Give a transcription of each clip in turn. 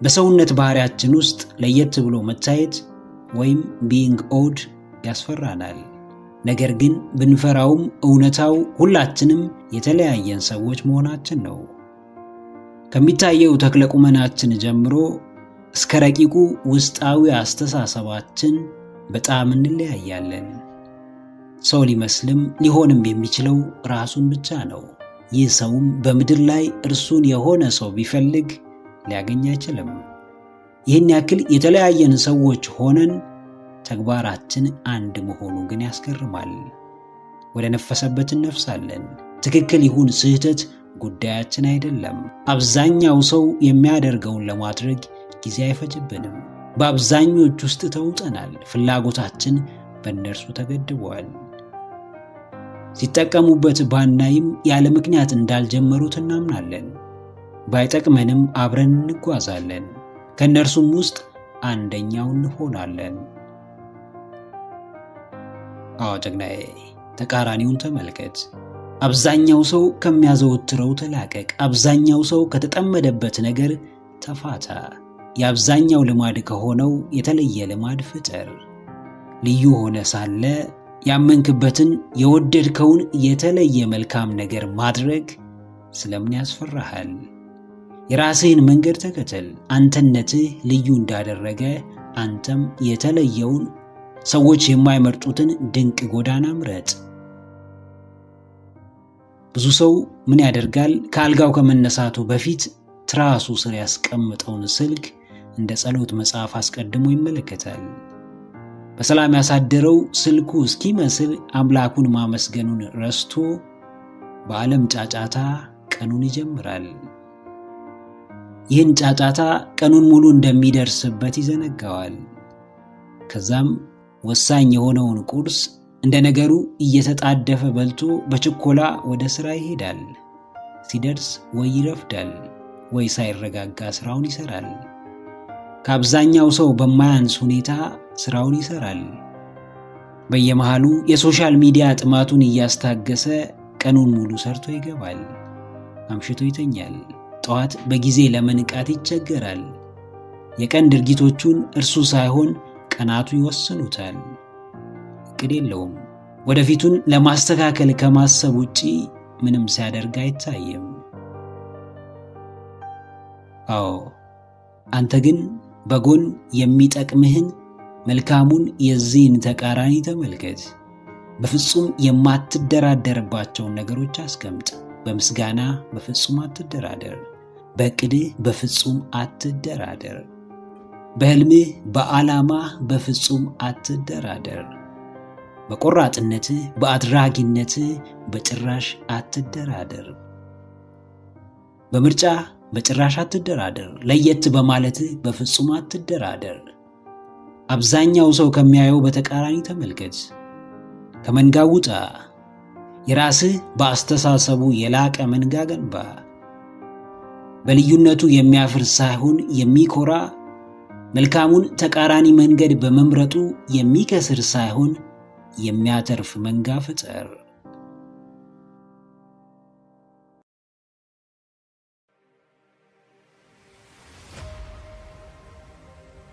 በሰውነት ባህሪያችን ውስጥ ለየት ብሎ መታየት ወይም ቢንግ ኦድ ያስፈራናል። ነገር ግን ብንፈራውም እውነታው ሁላችንም የተለያየን ሰዎች መሆናችን ነው። ከሚታየው ተክለቁመናችን ጀምሮ እስከ ረቂቁ ውስጣዊ አስተሳሰባችን በጣም እንለያያለን። ሰው ሊመስልም ሊሆንም የሚችለው ራሱን ብቻ ነው። ይህ ሰውም በምድር ላይ እርሱን የሆነ ሰው ቢፈልግ ሊያገኝ አይችልም። ይህን ያክል የተለያየን ሰዎች ሆነን ተግባራችን አንድ መሆኑ ግን ያስገርማል። ወደ ነፈሰበት እንነፍሳለን። ትክክል ይሁን ስህተት ጉዳያችን አይደለም። አብዛኛው ሰው የሚያደርገውን ለማድረግ ጊዜ አይፈጅብንም። በአብዛኞች ውስጥ ተውጠናል። ፍላጎታችን በእነርሱ ተገድቧል። ሲጠቀሙበት ባናይም ያለ ምክንያት እንዳልጀመሩት እናምናለን። ባይጠቅመንም አብረን እንጓዛለን። ከእነርሱም ውስጥ አንደኛው እንሆናለን። አዎ ጀግናዬ፣ ተቃራኒውን ተመልከት። አብዛኛው ሰው ከሚያዘወትረው ተላቀቅ። አብዛኛው ሰው ከተጠመደበት ነገር ተፋታ። የአብዛኛው ልማድ ከሆነው የተለየ ልማድ ፍጠር። ልዩ ሆነ ሳለ ያመንክበትን የወደድከውን የተለየ መልካም ነገር ማድረግ ስለምን ያስፈራሃል? የራስህን መንገድ ተከተል። አንተነትህ ልዩ እንዳደረገ አንተም የተለየውን ሰዎች የማይመርጡትን ድንቅ ጎዳና ምረጥ። ብዙ ሰው ምን ያደርጋል? ከአልጋው ከመነሳቱ በፊት ትራሱ ስር ያስቀምጠውን ስልክ እንደ ጸሎት መጽሐፍ አስቀድሞ ይመለከታል። በሰላም ያሳደረው ስልኩ እስኪመስል አምላኩን ማመስገኑን ረስቶ በዓለም ጫጫታ ቀኑን ይጀምራል። ይህን ጫጫታ ቀኑን ሙሉ እንደሚደርስበት ይዘነጋዋል። ከዛም ወሳኝ የሆነውን ቁርስ እንደ ነገሩ እየተጣደፈ በልቶ በችኮላ ወደ ሥራ ይሄዳል። ሲደርስ ወይ ይረፍዳል ወይ ሳይረጋጋ ሥራውን ይሰራል። ከአብዛኛው ሰው በማያንስ ሁኔታ ሥራውን ይሰራል። በየመሃሉ የሶሻል ሚዲያ ጥማቱን እያስታገሰ ቀኑን ሙሉ ሰርቶ ይገባል። አምሽቶ ይተኛል። ጠዋት በጊዜ ለመንቃት ይቸገራል። የቀን ድርጊቶቹን እርሱ ሳይሆን ቀናቱ ይወስኑታል። እቅድ የለውም። ወደፊቱን ለማስተካከል ከማሰብ ውጪ ምንም ሲያደርግ አይታይም። አዎ፣ አንተ ግን በጎን የሚጠቅምህን መልካሙን የዚህን ተቃራኒ ተመልከት። በፍጹም የማትደራደርባቸውን ነገሮች አስቀምጥ። በምስጋና በፍጹም አትደራደር። በእቅድህ በፍጹም አትደራደር። በሕልምህ በዓላማህ በፍጹም አትደራደር። በቆራጥነትህ በአድራጊነትህ በጭራሽ አትደራደር። በምርጫ በጭራሽ አትደራደር። ለየት በማለትህ በፍጹም አትደራደር። አብዛኛው ሰው ከሚያየው በተቃራኒ ተመልከት። ከመንጋው ውጣ። የራስህ በአስተሳሰቡ የላቀ መንጋ ገንባ። በልዩነቱ የሚያፍር ሳይሆን የሚኮራ፣ መልካሙን ተቃራኒ መንገድ በመምረጡ የሚከስር ሳይሆን የሚያተርፍ መንጋ ፍጠር።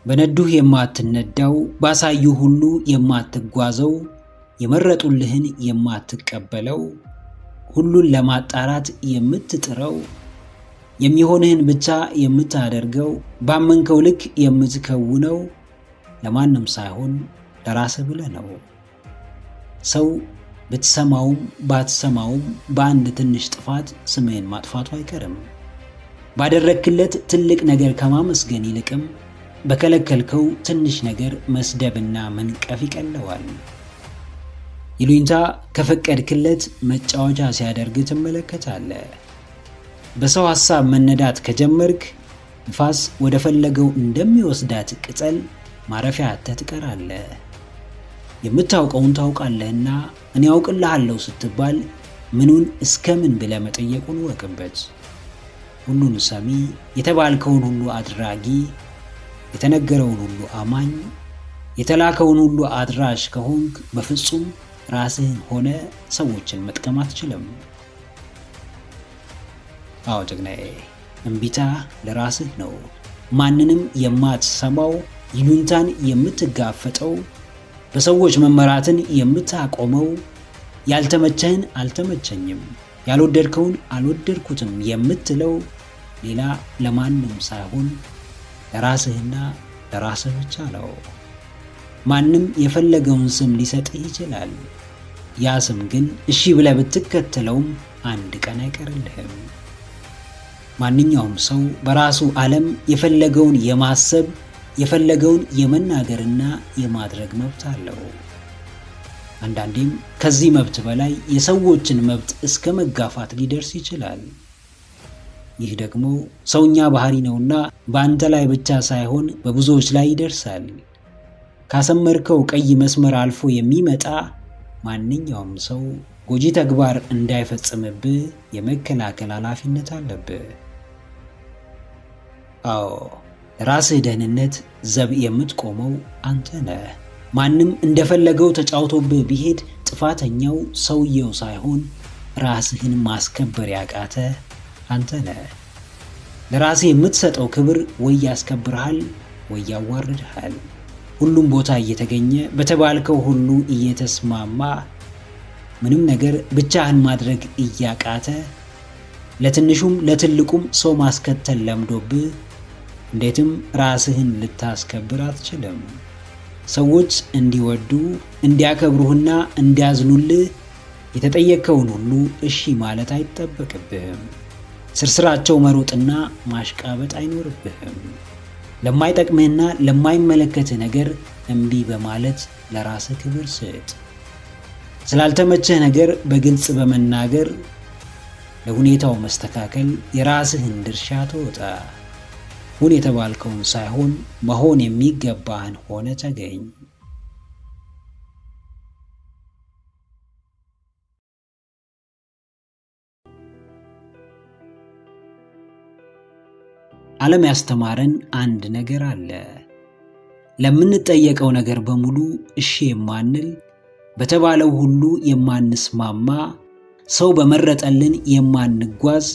በነዱህ የማትነዳው፣ ባሳዩ ሁሉ የማትጓዘው፣ የመረጡልህን የማትቀበለው፣ ሁሉን ለማጣራት የምትጥረው፣ የሚሆንህን ብቻ የምታደርገው፣ ባመንከው ልክ የምትከውነው፣ ለማንም ሳይሆን ለራስህ ብለህ ነው። ሰው ብትሰማውም ባትሰማውም በአንድ ትንሽ ጥፋት ስምህን ማጥፋቱ አይቀርም። ባደረክለት ትልቅ ነገር ከማመስገን ይልቅም በከለከልከው ትንሽ ነገር መስደብና መንቀፍ ይቀለዋል። ይሉኝታ ከፈቀድክለት መጫወቻ ሲያደርግ ትመለከታለህ። በሰው ሐሳብ መነዳት ከጀመርክ ንፋስ ወደ ፈለገው እንደሚወስዳት ቅጠል ማረፊያ አጥተህ ትቀራለህ። የምታውቀውን ታውቃለህና እኔ አውቅልሃለሁ ስትባል ምኑን እስከምን ብለህ መጠየቁን ወቅበት። ሁሉን ሰሚ፣ የተባልከውን ሁሉ አድራጊ፣ የተነገረውን ሁሉ አማኝ፣ የተላከውን ሁሉ አድራሽ ከሆንክ በፍጹም ራስህን ሆነ ሰዎችን መጥቀም አትችልም። አዎ ጀግናዬ፣ እምቢታ ለራስህ ነው። ማንንም የማትሰማው፣ ይሉንታን የምትጋፈጠው፣ በሰዎች መመራትን የምታቆመው፣ ያልተመቸህን አልተመቸኝም፣ ያልወደድከውን አልወደድኩትም የምትለው ሌላ ለማንም ሳይሆን ለራስህና ለራስህ ብቻ ነው። ማንም የፈለገውን ስም ሊሰጥህ ይችላል። ያ ስም ግን እሺ ብለህ ብትከተለውም አንድ ቀን አይቀርልህም። ማንኛውም ሰው በራሱ ዓለም የፈለገውን የማሰብ የፈለገውን የመናገርና የማድረግ መብት አለው። አንዳንዴም ከዚህ መብት በላይ የሰዎችን መብት እስከ መጋፋት ሊደርስ ይችላል። ይህ ደግሞ ሰውኛ ባህሪ ነውና በአንተ ላይ ብቻ ሳይሆን በብዙዎች ላይ ይደርሳል። ካሰመርከው ቀይ መስመር አልፎ የሚመጣ ማንኛውም ሰው ጎጂ ተግባር እንዳይፈጽምብህ የመከላከል ኃላፊነት አለብህ። አዎ፣ ለራስህ ደህንነት ዘብ የምትቆመው አንተ ነህ። ማንም እንደፈለገው ተጫውቶብህ ቢሄድ ጥፋተኛው ሰውየው ሳይሆን ራስህን ማስከበር ያቃተ አንተ ነህ። ለራስህ የምትሰጠው ክብር ወይ ያስከብርሃል ወይ ያዋርድሃል። ሁሉም ቦታ እየተገኘ በተባልከው ሁሉ እየተስማማ ምንም ነገር ብቻህን ማድረግ እያቃተ ለትንሹም ለትልቁም ሰው ማስከተል ለምዶብህ እንዴትም ራስህን ልታስከብር አትችልም። ሰዎች እንዲወዱ እንዲያከብሩህና እንዲያዝኑልህ የተጠየቀውን ሁሉ እሺ ማለት አይጠበቅብህም። ስርስራቸው መሮጥና ማሽቃበጥ አይኖርብህም። ለማይጠቅምህና ለማይመለከትህ ነገር እምቢ በማለት ለራስህ ክብር ስጥ። ስላልተመቸህ ነገር በግልጽ በመናገር ለሁኔታው መስተካከል የራስህን ድርሻ ተወጣ። ሁን የተባልከውን ሳይሆን መሆን የሚገባህን ሆነ ተገኝ። ዓለም ያስተማረን አንድ ነገር አለ። ለምንጠየቀው ነገር በሙሉ እሺ የማንል፣ በተባለው ሁሉ የማንስማማ፣ ሰው በመረጠልን የማንጓዝ፣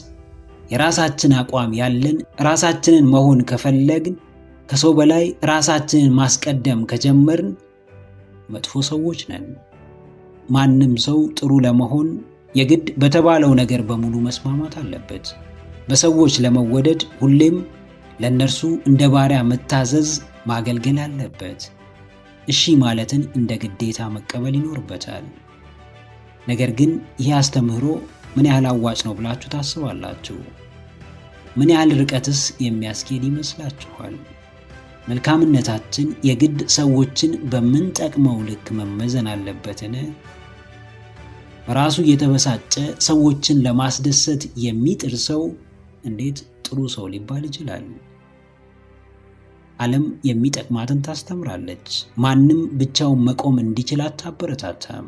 የራሳችን አቋም ያለን፣ ራሳችንን መሆን ከፈለግን፣ ከሰው በላይ ራሳችንን ማስቀደም ከጀመርን መጥፎ ሰዎች ነን። ማንም ሰው ጥሩ ለመሆን የግድ በተባለው ነገር በሙሉ መስማማት አለበት። በሰዎች ለመወደድ ሁሌም ለእነርሱ እንደ ባሪያ መታዘዝ፣ ማገልገል አለበት። እሺ ማለትን እንደ ግዴታ መቀበል ይኖርበታል። ነገር ግን ይህ አስተምህሮ ምን ያህል አዋጭ ነው ብላችሁ ታስባላችሁ? ምን ያህል ርቀትስ የሚያስኬድ ይመስላችኋል? መልካምነታችን የግድ ሰዎችን በምንጠቅመው ልክ መመዘን አለበትን? በራሱ እየተበሳጨ ሰዎችን ለማስደሰት የሚጥር ሰው እንዴት ጥሩ ሰው ሊባል ይችላል? ዓለም የሚጠቅማትን ታስተምራለች። ማንም ብቻውን መቆም እንዲችል አታበረታታም።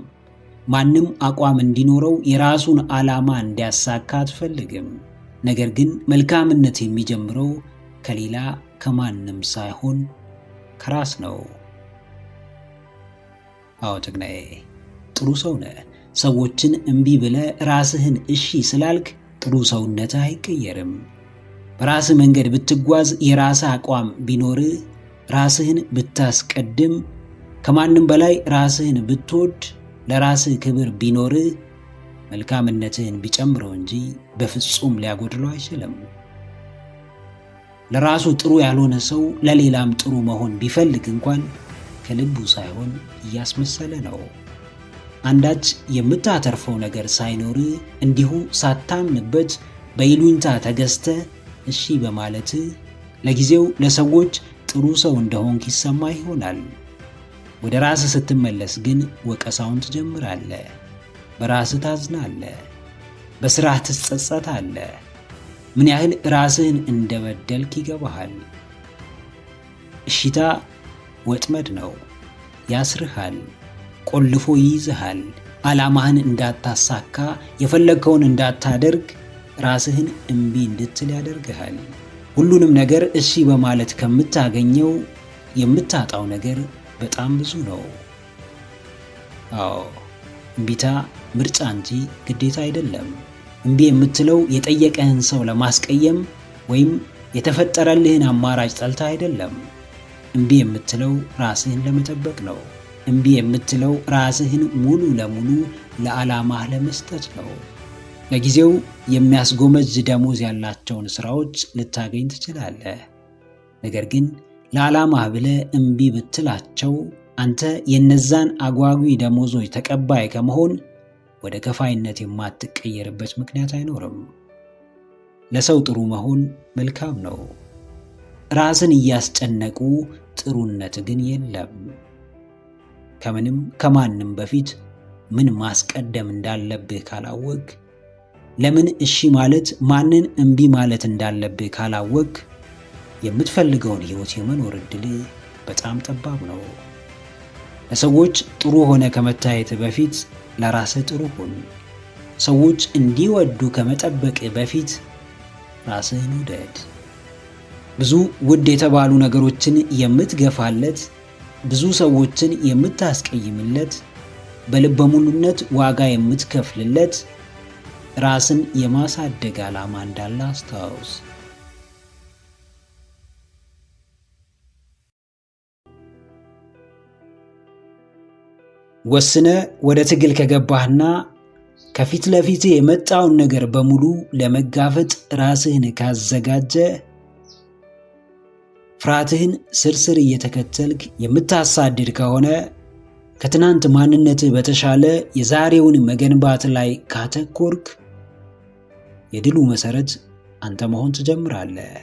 ማንም አቋም እንዲኖረው የራሱን ዓላማ እንዲያሳካ አትፈልግም። ነገር ግን መልካምነት የሚጀምረው ከሌላ ከማንም ሳይሆን ከራስ ነው። አዎ ተግናዬ፣ ጥሩ ሰው ነህ። ሰዎችን እምቢ ብለህ ራስህን እሺ ስላልክ ጥሩ ሰውነትህ አይቀየርም። በራስህ መንገድ ብትጓዝ፣ የራስህ አቋም ቢኖርህ፣ ራስህን ብታስቀድም፣ ከማንም በላይ ራስህን ብትወድ፣ ለራስህ ክብር ቢኖርህ፣ መልካምነትህን ቢጨምረው እንጂ በፍጹም ሊያጎድለው አይችልም። ለራሱ ጥሩ ያልሆነ ሰው ለሌላም ጥሩ መሆን ቢፈልግ እንኳን ከልቡ ሳይሆን እያስመሰለ ነው። አንዳች የምታተርፈው ነገር ሳይኖር እንዲሁ ሳታምንበት በይሉኝታ ተገዝተ እሺ በማለት ለጊዜው ለሰዎች ጥሩ ሰው እንደሆንክ ይሰማ ይሆናል። ወደ ራስህ ስትመለስ ግን ወቀሳውን ትጀምራለህ። በራስህ ታዝናለህ። በስራህ ትጸጸታለህ። ምን ያህል ራስህን እንደበደልክ ይገባሃል። እሺታ ወጥመድ ነው። ያስርሃል፣ ቆልፎ ይይዝሃል። ዓላማህን እንዳታሳካ፣ የፈለግከውን እንዳታደርግ፣ ራስህን እምቢ እንድትል ያደርግሃል። ሁሉንም ነገር እሺ በማለት ከምታገኘው የምታጣው ነገር በጣም ብዙ ነው። አዎ፣ እምቢታ ምርጫ እንጂ ግዴታ አይደለም። እምቢ የምትለው የጠየቀህን ሰው ለማስቀየም ወይም የተፈጠረልህን አማራጭ ጠልተህ አይደለም። እምቢ የምትለው ራስህን ለመጠበቅ ነው። እምቢ የምትለው ራስህን ሙሉ ለሙሉ ለዓላማህ ለመስጠት ነው። ለጊዜው የሚያስጎመጅ ደሞዝ ያላቸውን ስራዎች ልታገኝ ትችላለህ። ነገር ግን ለዓላማህ ብለህ እምቢ ብትላቸው አንተ የነዛን አጓጊ ደሞዞች ተቀባይ ከመሆን ወደ ከፋይነት የማትቀየርበት ምክንያት አይኖርም። ለሰው ጥሩ መሆን መልካም ነው። ራስን እያስጨነቁ ጥሩነት ግን የለም። ከምንም ከማንም በፊት ምን ማስቀደም እንዳለብህ ካላወቅ፣ ለምን እሺ ማለት ማንን እምቢ ማለት እንዳለብህ ካላወቅ፣ የምትፈልገውን ህይወት የመኖር እድል በጣም ጠባብ ነው። ለሰዎች ጥሩ ሆነ ከመታየት በፊት ለራስህ ጥሩ ሁን። ሰዎች እንዲወዱ ከመጠበቅ በፊት ራስህን ውደድ። ብዙ ውድ የተባሉ ነገሮችን የምትገፋለት፣ ብዙ ሰዎችን የምታስቀይምለት፣ በልበ ሙሉነት ዋጋ የምትከፍልለት ራስን የማሳደግ ዓላማ እንዳለ አስታውስ። ወስነ ወደ ትግል ከገባህና ከፊት ለፊት የመጣውን ነገር በሙሉ ለመጋፈጥ ራስህን ካዘጋጀ፣ ፍርሃትህን ስርስር እየተከተልክ የምታሳድድ ከሆነ፣ ከትናንት ማንነትህ በተሻለ የዛሬውን መገንባት ላይ ካተኮርክ፣ የድሉ መሰረት አንተ መሆን ትጀምራለህ።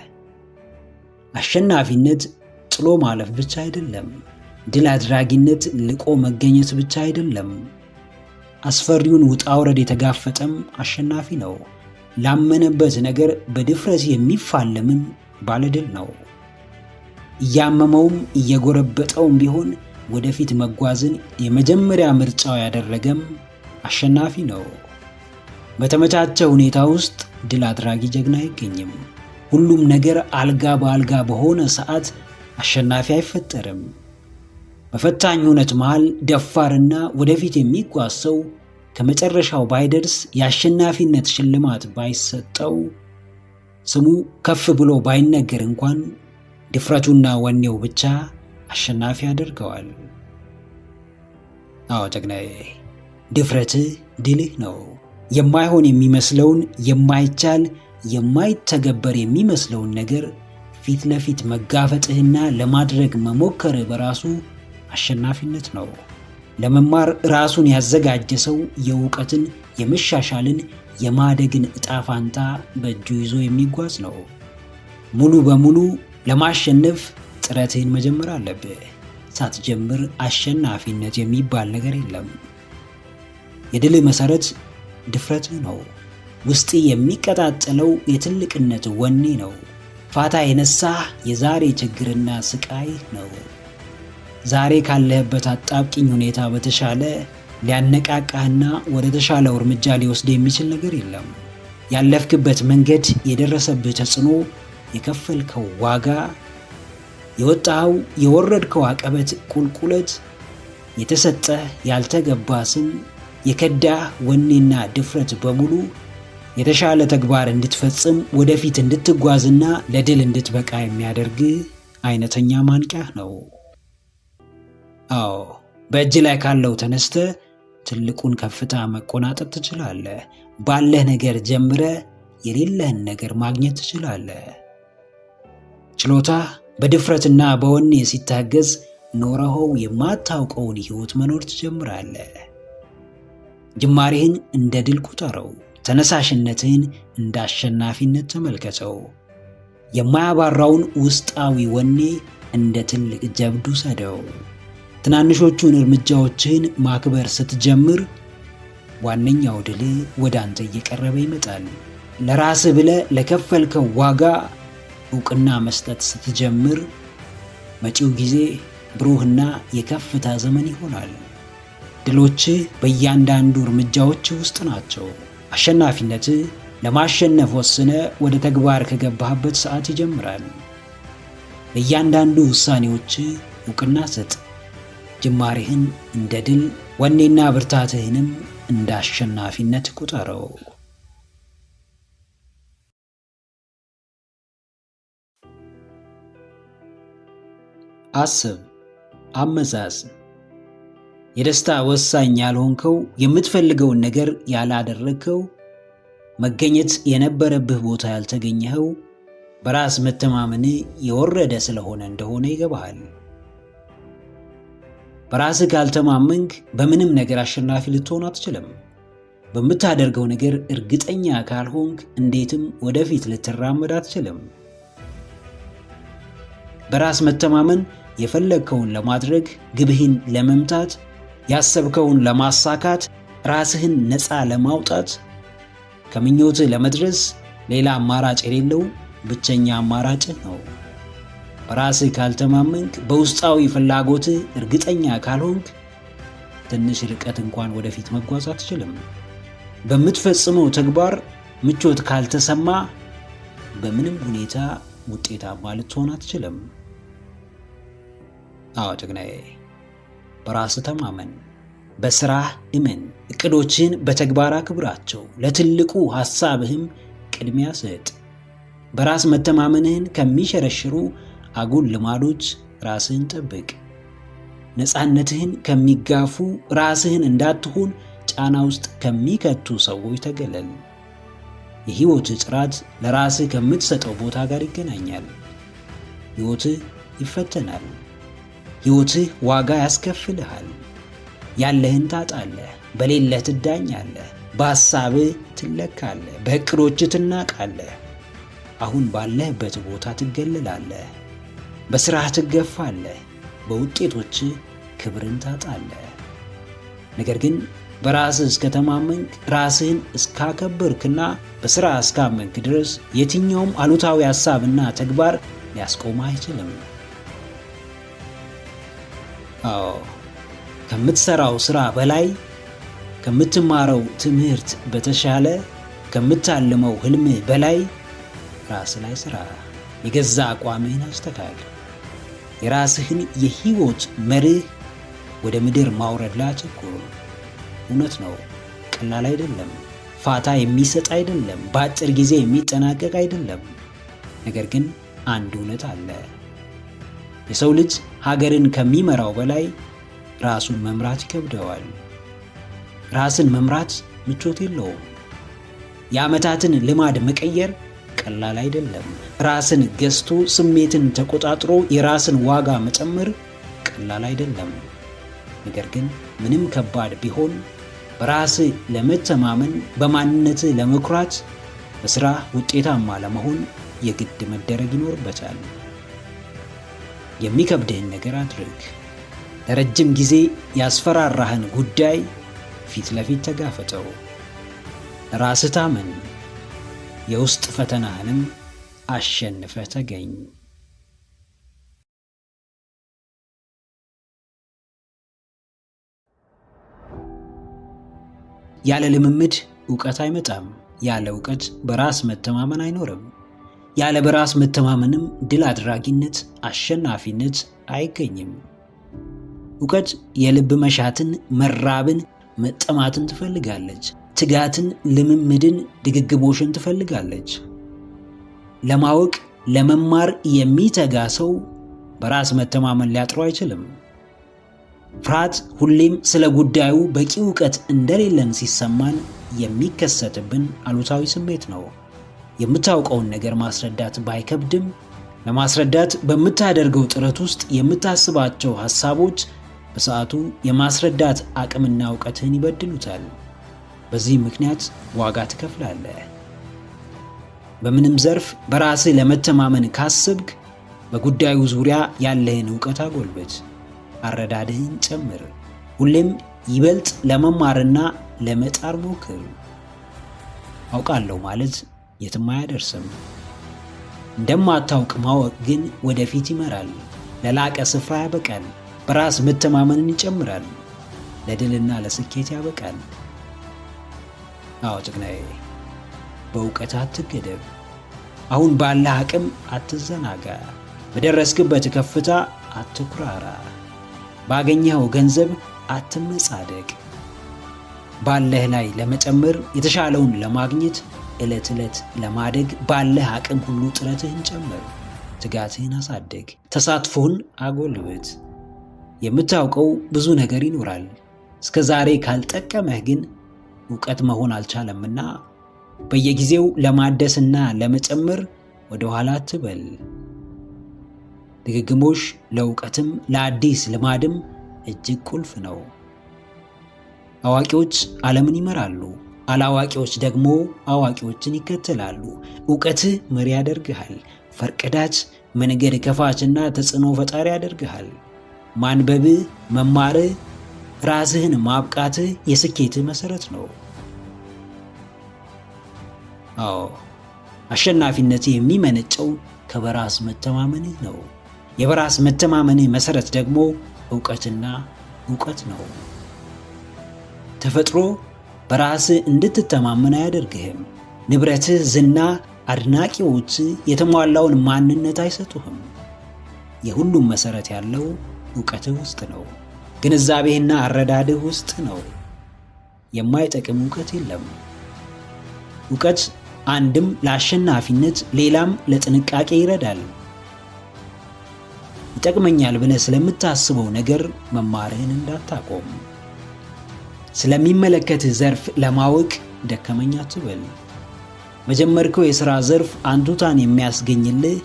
አሸናፊነት ጥሎ ማለፍ ብቻ አይደለም። ድል አድራጊነት ልቆ መገኘት ብቻ አይደለም። አስፈሪውን ውጣ ውረድ የተጋፈጠም አሸናፊ ነው። ላመነበት ነገር በድፍረት የሚፋለምም ባለድል ነው። እያመመውም እየጎረበጠውም ቢሆን ወደፊት መጓዝን የመጀመሪያ ምርጫው ያደረገም አሸናፊ ነው። በተመቻቸ ሁኔታ ውስጥ ድል አድራጊ ጀግና አይገኝም። ሁሉም ነገር አልጋ በአልጋ በሆነ ሰዓት አሸናፊ አይፈጠርም። በፈታኝ እውነት መሃል ደፋርና ወደፊት የሚጓዝ ሰው ከመጨረሻው ባይደርስ፣ የአሸናፊነት ሽልማት ባይሰጠው፣ ስሙ ከፍ ብሎ ባይነገር እንኳን ድፍረቱና ወኔው ብቻ አሸናፊ ያደርገዋል። አዎ ጀግናዬ፣ ድፍረትህ ድልህ ነው። የማይሆን የሚመስለውን፣ የማይቻል የማይተገበር የሚመስለውን ነገር ፊት ለፊት መጋፈጥህና ለማድረግ መሞከርህ በራሱ አሸናፊነት ነው። ለመማር ራሱን ያዘጋጀ ሰው የእውቀትን፣ የመሻሻልን፣ የማደግን ዕጣ ፋንታ በእጁ ይዞ የሚጓዝ ነው። ሙሉ በሙሉ ለማሸነፍ ጥረትህን መጀመር አለብህ። ሳትጀምር አሸናፊነት የሚባል ነገር የለም። የድልህ መሰረት ድፍረትህ ነው። ውስጥ የሚቀጣጠለው የትልቅነት ወኔ ነው። ፋታ የነሳህ የዛሬ ችግርና ስቃይ ነው። ዛሬ ካለህበት አጣብቂኝ ሁኔታ በተሻለ ሊያነቃቃህና ወደ ተሻለው እርምጃ ሊወስድ የሚችል ነገር የለም። ያለፍክበት መንገድ፣ የደረሰብህ ተጽዕኖ፣ የከፈልከው ዋጋ፣ የወጣኸው የወረድከው አቀበት ቁልቁለት፣ የተሰጠህ ያልተገባ ስም፣ የከዳህ ወኔና ድፍረት በሙሉ የተሻለ ተግባር እንድትፈጽም፣ ወደፊት እንድትጓዝና ለድል እንድትበቃ የሚያደርግ አይነተኛ ማንቂያ ነው። አዎ፣ በእጅ ላይ ካለው ተነስተ ትልቁን ከፍታ መቆናጠጥ ትችላለህ። ባለህ ነገር ጀምረ የሌለህን ነገር ማግኘት ትችላለህ። ችሎታህ በድፍረትና በወኔ ሲታገዝ ኖረኸው የማታውቀውን ሕይወት መኖር ትጀምራለህ። ጅማሬህን እንደ ድል ቁጠረው። ተነሳሽነትህን እንደ አሸናፊነት ተመልከተው። የማያባራውን ውስጣዊ ወኔ እንደ ትልቅ ጀብዱ ሰደው። ትናንሾቹን እርምጃዎችህን ማክበር ስትጀምር ዋነኛው ድል ወደ አንተ እየቀረበ ይመጣል። ለራስህ ብለህ ለከፈልከው ዋጋ ዕውቅና መስጠት ስትጀምር መጪው ጊዜ ብሩህና የከፍታ ዘመን ይሆናል። ድሎችህ በእያንዳንዱ እርምጃዎችህ ውስጥ ናቸው። አሸናፊነትህ ለማሸነፍ ወስነ ወደ ተግባር ከገባህበት ሰዓት ይጀምራል። ለእያንዳንዱ ውሳኔዎችህ ዕውቅና ስጥ። ጅማሬህን እንደ ድል፣ ወኔና ብርታትህንም እንደ አሸናፊነት ቁጠረው። አስብ፣ አመዛዝን። የደስታ ወሳኝ ያልሆንከው፣ የምትፈልገውን ነገር ያላደረግከው፣ መገኘት የነበረብህ ቦታ ያልተገኘኸው በራስ መተማመን የወረደ ስለሆነ እንደሆነ ይገባሃል። በራስህ ካልተማመንክ በምንም ነገር አሸናፊ ልትሆን አትችልም። በምታደርገው ነገር እርግጠኛ ካልሆንክ እንዴትም ወደፊት ልትራመድ አትችልም። በራስ መተማመን የፈለግከውን ለማድረግ፣ ግብህን ለመምታት፣ ያሰብከውን ለማሳካት፣ ራስህን ነፃ ለማውጣት፣ ከምኞትህ ለመድረስ ሌላ አማራጭ የሌለው ብቸኛ አማራጭህ ነው። በራስህ ካልተማመንክ፣ በውስጣዊ ፍላጎትህ እርግጠኛ ካልሆንክ ትንሽ ርቀት እንኳን ወደፊት መጓዝ አትችልም። በምትፈጽመው ተግባር ምቾት ካልተሰማ በምንም ሁኔታ ውጤታማ ልትሆን አትችልም። አዎ ጀግናዬ፣ በራስህ ተማመን፣ በስራህ እመን፣ እቅዶችን በተግባር አክብራቸው፣ ለትልቁ ሐሳብህም ቅድሚያ ስጥ። በራስ መተማመንህን ከሚሸረሽሩ አጉል ልማዶች ራስህን ጠብቅ። ነፃነትህን ከሚጋፉ፣ ራስህን እንዳትሆን ጫና ውስጥ ከሚከቱ ሰዎች ተገለል። የሕይወትህ ጥራት ለራስህ ከምትሰጠው ቦታ ጋር ይገናኛል። ሕይወትህ ይፈተናል። ሕይወትህ ዋጋ ያስከፍልሃል። ያለህን ታጣለህ፣ በሌለህ ትዳኛለህ፣ በሐሳብህ ትለካለህ፣ በእቅዶችህ ትናቃለህ። አሁን ባለህበት ቦታ ትገለላለህ፣ በሥራህ ትገፋለህ፣ በውጤቶችህ ክብርን ታጣለህ። ነገር ግን በራስህ እስከተማመንክ፣ ራስህን እስካከበርክና በሥራ እስካመንክ ድረስ የትኛውም አሉታዊ ሐሳብና ተግባር ሊያስቆምህ አይችልም። አዎ፣ ከምትሠራው ሥራ በላይ፣ ከምትማረው ትምህርት በተሻለ፣ ከምታልመው ሕልምህ በላይ ራስህ ላይ ሥራ። የገዛ አቋምህን አስተካክል። የራስህን የሕይወት መርህ ወደ ምድር ማውረድ ላይ አተኩር። እውነት ነው፣ ቀላል አይደለም። ፋታ የሚሰጥ አይደለም። በአጭር ጊዜ የሚጠናቀቅ አይደለም። ነገር ግን አንድ እውነት አለ። የሰው ልጅ ሀገርን ከሚመራው በላይ ራሱን መምራት ይከብደዋል። ራስን መምራት ምቾት የለውም። የዓመታትን ልማድ መቀየር ቀላል አይደለም። ራስን ገዝቶ ስሜትን ተቆጣጥሮ የራስን ዋጋ መጨመር ቀላል አይደለም። ነገር ግን ምንም ከባድ ቢሆን በራስህ ለመተማመን፣ በማንነትህ ለመኩራት፣ በሥራ ውጤታማ ለመሆን የግድ መደረግ ይኖርበታል። የሚከብድህን ነገር አድርግ። ለረጅም ጊዜ ያስፈራራህን ጉዳይ ፊት ለፊት ተጋፈጠው። ራስህ ታመን። የውስጥ ፈተናህንም አሸንፈህ ተገኝ። ያለ ልምምድ ዕውቀት አይመጣም። ያለ ዕውቀት በራስ መተማመን አይኖርም። ያለ በራስ መተማመንም ድል አድራጊነት፣ አሸናፊነት አይገኝም። ዕውቀት የልብ መሻትን፣ መራብን፣ መጠማትን ትፈልጋለች። ትጋትን፣ ልምምድን፣ ድግግሞሽን ትፈልጋለች። ለማወቅ ለመማር የሚተጋ ሰው በራስ መተማመን ሊያጥረው አይችልም። ፍርሃት ሁሌም ስለ ጉዳዩ በቂ ዕውቀት እንደሌለን ሲሰማን የሚከሰትብን አሉታዊ ስሜት ነው። የምታውቀውን ነገር ማስረዳት ባይከብድም ለማስረዳት በምታደርገው ጥረት ውስጥ የምታስባቸው ሐሳቦች በሰዓቱ የማስረዳት አቅምና ዕውቀትህን ይበድሉታል። በዚህ ምክንያት ዋጋ ትከፍላለህ። በምንም ዘርፍ በራስህ ለመተማመን ካስብክ በጉዳዩ ዙሪያ ያለህን ዕውቀት አጎልበት፣ አረዳድህን ጨምር። ሁሌም ይበልጥ ለመማርና ለመጣር ሞክር። አውቃለሁ ማለት የትም አያደርስም። እንደማታውቅ ማወቅ ግን ወደፊት ይመራል፣ ለላቀ ስፍራ ያበቃል፣ በራስ መተማመንን ይጨምራል፣ ለድልና ለስኬት ያበቃል። አዎ ጀግናዬ፣ በእውቀት አትገደብ። አሁን ባለህ አቅም አትዘናጋ። በደረስክበት ከፍታ አትኩራራ። ባገኘኸው ገንዘብ አትመጻደቅ። ባለህ ላይ ለመጨመር፣ የተሻለውን ለማግኘት፣ ዕለት ዕለት ለማደግ ባለህ አቅም ሁሉ ጥረትህን ጨምር። ትጋትህን አሳድግ፣ ተሳትፎን አጎልብት። የምታውቀው ብዙ ነገር ይኖራል። እስከ ዛሬ ካልጠቀመህ ግን ዕውቀት መሆን አልቻለምና በየጊዜው ለማደስና ለመጨመር ወደ ኋላ አትበል። ድግግሞሽ ለዕውቀትም ለአዲስ ልማድም እጅግ ቁልፍ ነው። አዋቂዎች ዓለምን ይመራሉ፣ አላዋቂዎች ደግሞ አዋቂዎችን ይከተላሉ። ዕውቀትህ መሪ ያደርግሃል፣ ፈርቀዳጅ መንገድ ከፋችና ተጽዕኖ ፈጣሪ ያደርግሃል። ማንበብህ፣ መማርህ፣ ራስህን ማብቃትህ የስኬትህ መሰረት ነው። አዎ አሸናፊነት የሚመነጨው ከበራስ መተማመንህ ነው። የበራስ መተማመንህ መሰረት ደግሞ ዕውቀትና ዕውቀት ነው። ተፈጥሮ በራስህ እንድትተማመን አያደርግህም። ንብረትህ፣ ዝና፣ አድናቂዎች የተሟላውን ማንነት አይሰጡህም። የሁሉም መሰረት ያለው ዕውቀትህ ውስጥ ነው። ግንዛቤህና አረዳድህ ውስጥ ነው። የማይጠቅም ዕውቀት የለም። ዕውቀት አንድም ለአሸናፊነት ሌላም ለጥንቃቄ ይረዳል። ይጠቅመኛል ብለህ ስለምታስበው ነገር መማርህን እንዳታቆም። ስለሚመለከትህ ዘርፍ ለማወቅ ደከመኝ አትበል። በጀመርከው የሥራ ዘርፍ አንቱታን የሚያስገኝልህ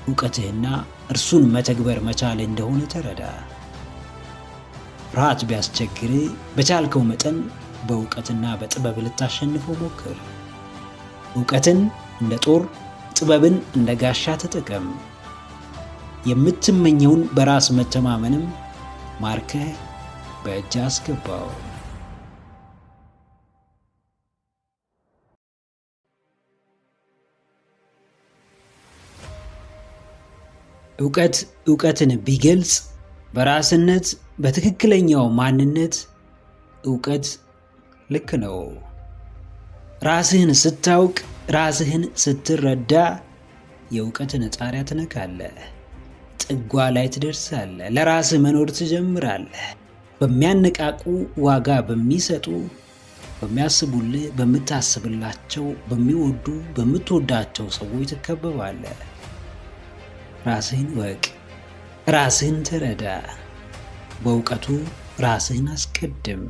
ዕውቀትህና እርሱን መተግበር መቻል እንደሆነ ተረዳ። ፍርሃት ቢያስቸግርህ በቻልከው መጠን በዕውቀትና በጥበብ ልታሸንፈው ሞክር። ዕውቀትን እንደ ጦር፣ ጥበብን እንደ ጋሻ ተጠቀም። የምትመኘውን በራስ መተማመንም ማርከህ በእጅ አስገባው። ዕውቀት ዕውቀትን ቢገልጽ በራስነት በትክክለኛው ማንነት ዕውቀት ልክ ነው። ራስህን ስታውቅ፣ ራስህን ስትረዳ የዕውቀትን ጣሪያ ትነካለህ። ጥጓ ላይ ትደርሳለህ። ለራስህ መኖር ትጀምራለህ። በሚያነቃቁ፣ ዋጋ በሚሰጡ፣ በሚያስቡልህ፣ በምታስብላቸው፣ በሚወዱ፣ በምትወዳቸው ሰዎች ትከበባለህ። ራስህን ወቅ፣ ራስህን ተረዳ። በዕውቀቱ ራስህን አስቀድም።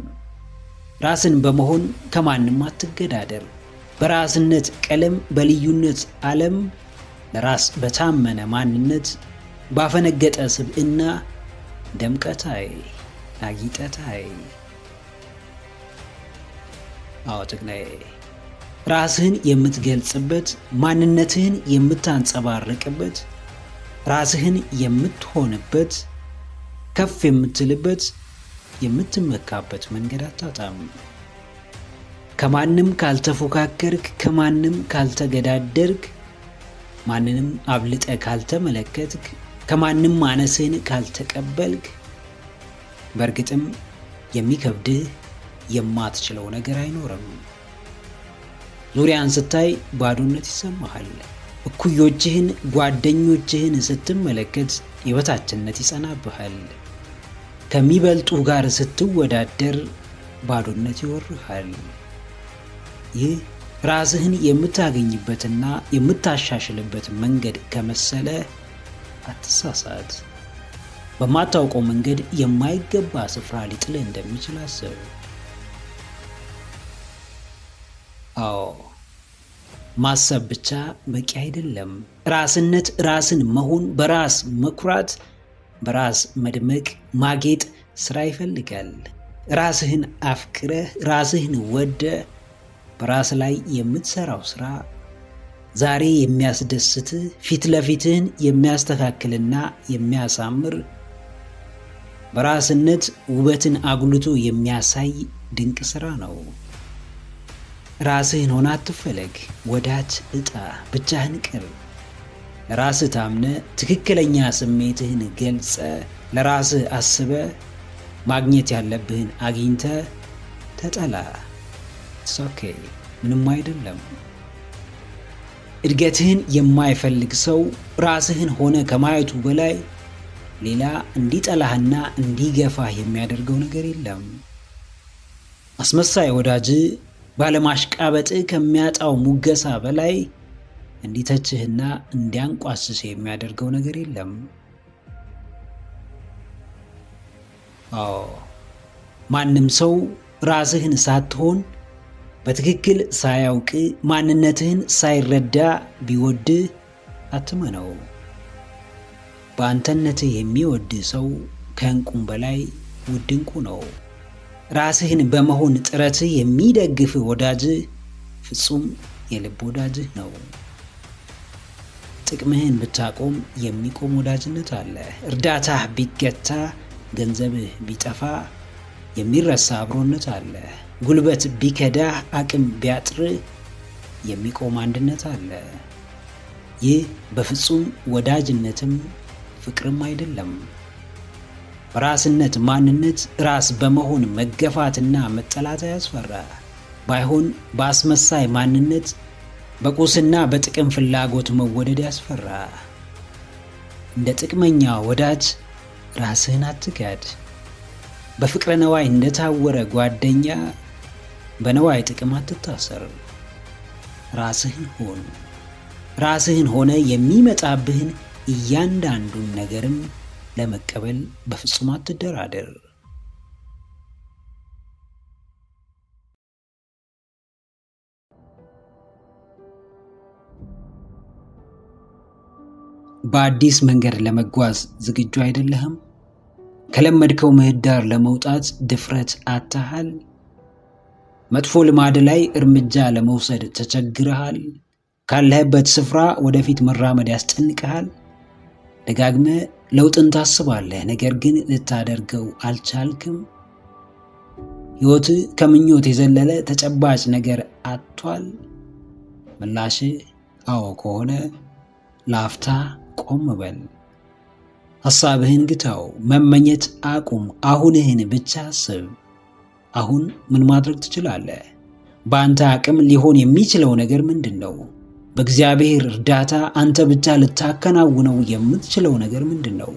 ራስን በመሆን ከማንም አትገዳደር። በራስነት ቀለም፣ በልዩነት ዓለም፣ ለራስ በታመነ ማንነት፣ ባፈነገጠ ስብዕና ደምቀታይ አጊጠታይ። አዎ ጥቅናዬ፣ ራስህን የምትገልጽበት፣ ማንነትህን የምታንጸባርቅበት፣ ራስህን የምትሆንበት፣ ከፍ የምትልበት፣ የምትመካበት መንገድ አታጣም። ከማንም ካልተፎካከርክ፣ ከማንም ካልተገዳደርክ፣ ማንንም አብልጠ ካልተመለከትክ፣ ከማንም ማነስህን ካልተቀበልክ፣ በእርግጥም የሚከብድህ የማትችለው ነገር አይኖርም። ዙሪያን ስታይ ባዶነት ይሰማሃል። እኩዮችህን፣ ጓደኞችህን ስትመለከት የበታችነት ይጸናብሃል። ከሚበልጡ ጋር ስትወዳደር ባዶነት ይወርሃል። ይህ ራስህን የምታገኝበትና የምታሻሽልበት መንገድ ከመሰለ አትሳሳት። በማታውቀው መንገድ የማይገባ ስፍራ ሊጥልህ እንደሚችል አስብ። አዎ ማሰብ ብቻ በቂ አይደለም። ራስነት፣ ራስን መሆን፣ በራስ መኩራት፣ በራስ መድመቅ፣ ማጌጥ ስራ ይፈልጋል። ራስህን አፍቅረህ፣ ራስህን ወደህ በራስ ላይ የምትሰራው ስራ ዛሬ የሚያስደስትህ፣ ፊት ለፊትህን የሚያስተካክልና የሚያሳምር፣ በራስነት ውበትን አጉልቶ የሚያሳይ ድንቅ ስራ ነው። ራስህን ሆነ አትፈለግ፣ ወዳጅ እጣ፣ ብቻህን ቅር። ለራስህ ታምነ፣ ትክክለኛ ስሜትህን ገልጸ፣ ለራስህ አስበ፣ ማግኘት ያለብህን አግኝተ ተጠላ። ኦኬ፣ ምንም አይደለም። እድገትህን የማይፈልግ ሰው ራስህን ሆነ ከማየቱ በላይ ሌላ እንዲጠላህና እንዲገፋህ የሚያደርገው ነገር የለም። አስመሳይ ወዳጅ ባለማሽቃበጥ ከሚያጣው ሙገሳ በላይ እንዲተችህና እንዲያንቋስስ የሚያደርገው ነገር የለም። ማንም ሰው ራስህን ሳትሆን በትክክል ሳያውቅ ማንነትህን ሳይረዳ ቢወድህ አትመነው። በአንተነትህ የሚወድህ ሰው ከእንቁም በላይ ውድ እንቁ ነው። ራስህን በመሆን ጥረትህ የሚደግፍህ ወዳጅህ ፍጹም የልብ ወዳጅህ ነው። ጥቅምህን ብታቆም የሚቆም ወዳጅነት አለ። እርዳታህ ቢገታ፣ ገንዘብህ ቢጠፋ የሚረሳ አብሮነት አለ። ጉልበት ቢከዳህ፣ አቅም ቢያጥርህ የሚቆም አንድነት አለ። ይህ በፍጹም ወዳጅነትም ፍቅርም አይደለም። በራስነት ማንነት ራስ በመሆን መገፋትና መጠላት አያስፈራ። ባይሆን በአስመሳይ ማንነት በቁስና በጥቅም ፍላጎት መወደድ ያስፈራ። እንደ ጥቅመኛ ወዳጅ ራስህን አትጋድ። በፍቅረ ነዋይ እንደታወረ ጓደኛ በነዋይ ጥቅም አትታሰር። ራስህን ሆን። ራስህን ሆነ የሚመጣብህን እያንዳንዱን ነገርም ለመቀበል በፍጹም አትደራደር። በአዲስ መንገድ ለመጓዝ ዝግጁ አይደለህም? ከለመድከው ምህዳር ለመውጣት ድፍረት አጥተሃል? መጥፎ ልማድ ላይ እርምጃ ለመውሰድ ተቸግረሃል? ካለህበት ስፍራ ወደፊት መራመድ ያስጨንቅሃል? ደጋግመህ ለውጥን ታስባለህ፣ ነገር ግን ልታደርገው አልቻልክም? ሕይወትህ ከምኞት የዘለለ ተጨባጭ ነገር አጥቷል? ምላሽህ አዎ ከሆነ ለአፍታ ቆም በል። ሐሳብህን ግታው፣ መመኘት አቁም፣ አሁንህን ብቻ አስብ። አሁን ምን ማድረግ ትችላለህ? በአንተ አቅም ሊሆን የሚችለው ነገር ምንድን ነው? በእግዚአብሔር እርዳታ አንተ ብቻ ልታከናውነው የምትችለው ነገር ምንድን ነው?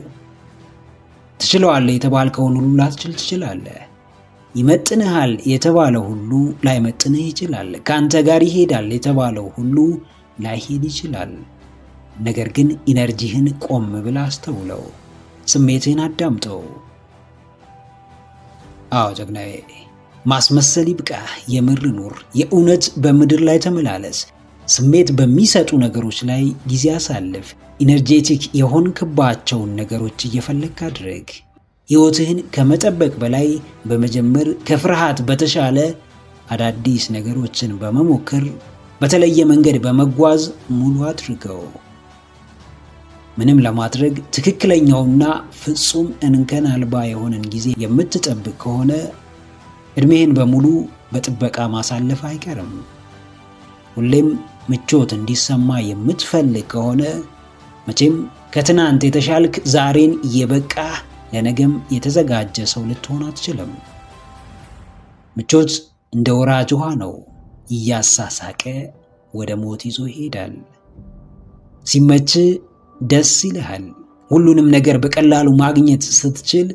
ትችለዋለህ የተባልከውን ሁሉ ላትችል ትችላለህ። ይመጥንሃል የተባለው ሁሉ ላይመጥንህ ይችላል። ከአንተ ጋር ይሄዳል የተባለው ሁሉ ላይሄድ ይችላል። ነገር ግን ኢነርጂህን ቆም ብለህ አስተውለው፣ ስሜትህን አዳምጠው። አዎ ጀግናዬ፣ ማስመሰል ይብቃህ። የምር ኑር። የእውነት በምድር ላይ ተመላለስ። ስሜት በሚሰጡ ነገሮች ላይ ጊዜ አሳልፍ። ኢነርጄቲክ የሆንክባቸውን ነገሮች እየፈለግክ አድርግ። ሕይወትህን ከመጠበቅ በላይ በመጀመር ከፍርሃት በተሻለ አዳዲስ ነገሮችን በመሞከር በተለየ መንገድ በመጓዝ ሙሉ አድርገው። ምንም ለማድረግ ትክክለኛውና ፍጹም እንከን አልባ የሆነን ጊዜ የምትጠብቅ ከሆነ እድሜህን በሙሉ በጥበቃ ማሳለፍ አይቀርም። ሁሌም ምቾት እንዲሰማ የምትፈልግ ከሆነ መቼም ከትናንት የተሻልክ ዛሬን የበቃህ ለነገም የተዘጋጀ ሰው ልትሆን አትችልም። ምቾት እንደ ወራጅ ውሃ ነው፣ እያሳሳቀ ወደ ሞት ይዞ ይሄዳል። ሲመች ደስ ይልሃል። ሁሉንም ነገር በቀላሉ ማግኘት ስትችል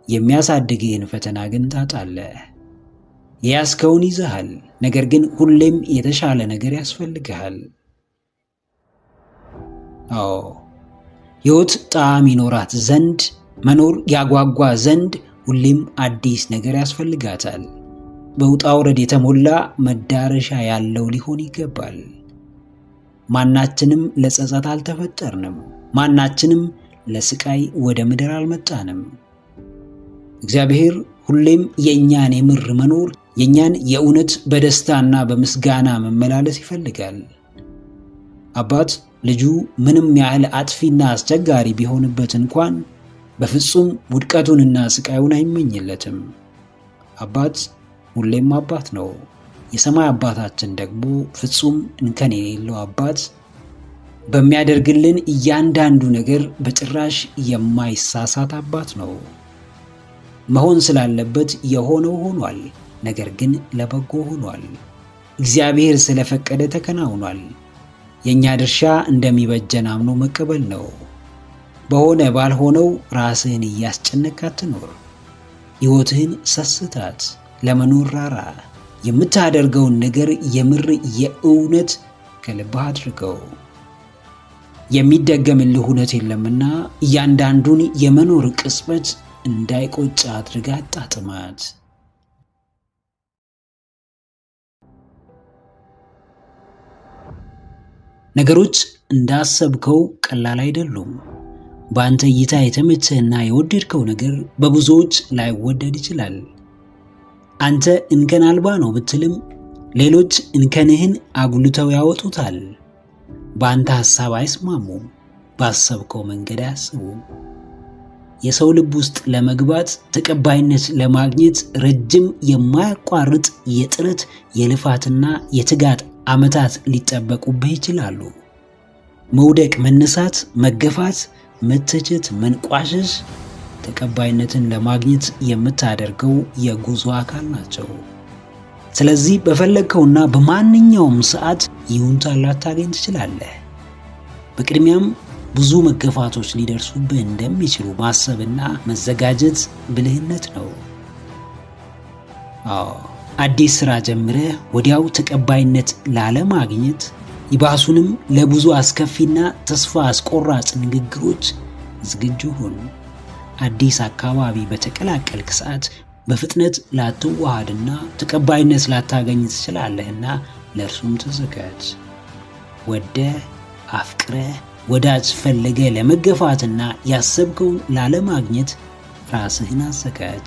የሚያሳድግህን ፈተና ግን ታጣለህ። የያዝከውን ይዘሃል፣ ነገር ግን ሁሌም የተሻለ ነገር ያስፈልግሃል። አዎ ሕይወት ጣዕም ይኖራት ዘንድ፣ መኖር ያጓጓ ዘንድ ሁሌም አዲስ ነገር ያስፈልጋታል። በውጣ ውረድ የተሞላ መዳረሻ ያለው ሊሆን ይገባል። ማናችንም ለጸጸት አልተፈጠርንም። ማናችንም ለስቃይ ወደ ምድር አልመጣንም። እግዚአብሔር ሁሌም የእኛን የምር መኖር፣ የእኛን የእውነት በደስታና በምስጋና መመላለስ ይፈልጋል። አባት ልጁ ምንም ያህል አጥፊና አስቸጋሪ ቢሆንበት እንኳን በፍጹም ውድቀቱንና ስቃዩን አይመኝለትም። አባት ሁሌም አባት ነው። የሰማይ አባታችን ደግሞ ፍጹም እንከን የሌለው አባት፣ በሚያደርግልን እያንዳንዱ ነገር በጭራሽ የማይሳሳት አባት ነው። መሆን ስላለበት የሆነው ሆኗል፣ ነገር ግን ለበጎ ሆኗል። እግዚአብሔር ስለፈቀደ ተከናውኗል። የእኛ ድርሻ እንደሚበጀን አምኖ መቀበል ነው። በሆነ ባልሆነው ራስህን እያስጨነቅክ አትኖር። ሕይወትህን ሰስታት፣ ለመኖር ራራ። የምታደርገውን ነገር የምር የእውነት ከልብህ አድርገው። የሚደገምልህ እውነት የለምና እያንዳንዱን የመኖር ቅጽበት እንዳይቆጭ አድርገህ አጣጥማት። ነገሮች እንዳሰብከው ቀላል አይደሉም። በአንተ እይታ የተመቸህና የወደድከው ነገር በብዙዎች ላይወደድ ይችላል። አንተ እንከን አልባ ነው ብትልም ሌሎች እንከንህን አጉልተው ያወጡታል። በአንተ ሐሳብ አይስማሙም፣ ባሰብከው መንገድ አያስቡም። የሰው ልብ ውስጥ ለመግባት ተቀባይነት ለማግኘት ረጅም የማያቋርጥ የጥረት የልፋትና የትጋት ዓመታት ሊጠበቁብህ ይችላሉ። መውደቅ፣ መነሳት፣ መገፋት፣ መተቸት፣ መንቋሸሽ ተቀባይነትን ለማግኘት የምታደርገው የጉዞ አካል ናቸው። ስለዚህ በፈለግከውና በማንኛውም ሰዓት ይሁንታ ላታገኝ ትችላለህ። በቅድሚያም ብዙ መገፋቶች ሊደርሱብህ እንደሚችሉ ማሰብና መዘጋጀት ብልህነት ነው። አዲስ ሥራ ጀምረህ ወዲያው ተቀባይነት ላለማግኘት ይባሱንም ለብዙ አስከፊና ተስፋ አስቆራጭ ንግግሮች ዝግጁ ሁን። አዲስ አካባቢ በተቀላቀልክ ሰዓት በፍጥነት ላትዋሃድና ተቀባይነት ላታገኝ ትችላለህና ለእርሱም ተዘጋጅ። ወደህ አፍቅረህ ወዳጅ ፈለገ ለመገፋትና ያሰብከውን ላለማግኘት ራስህን አዘጋጅ።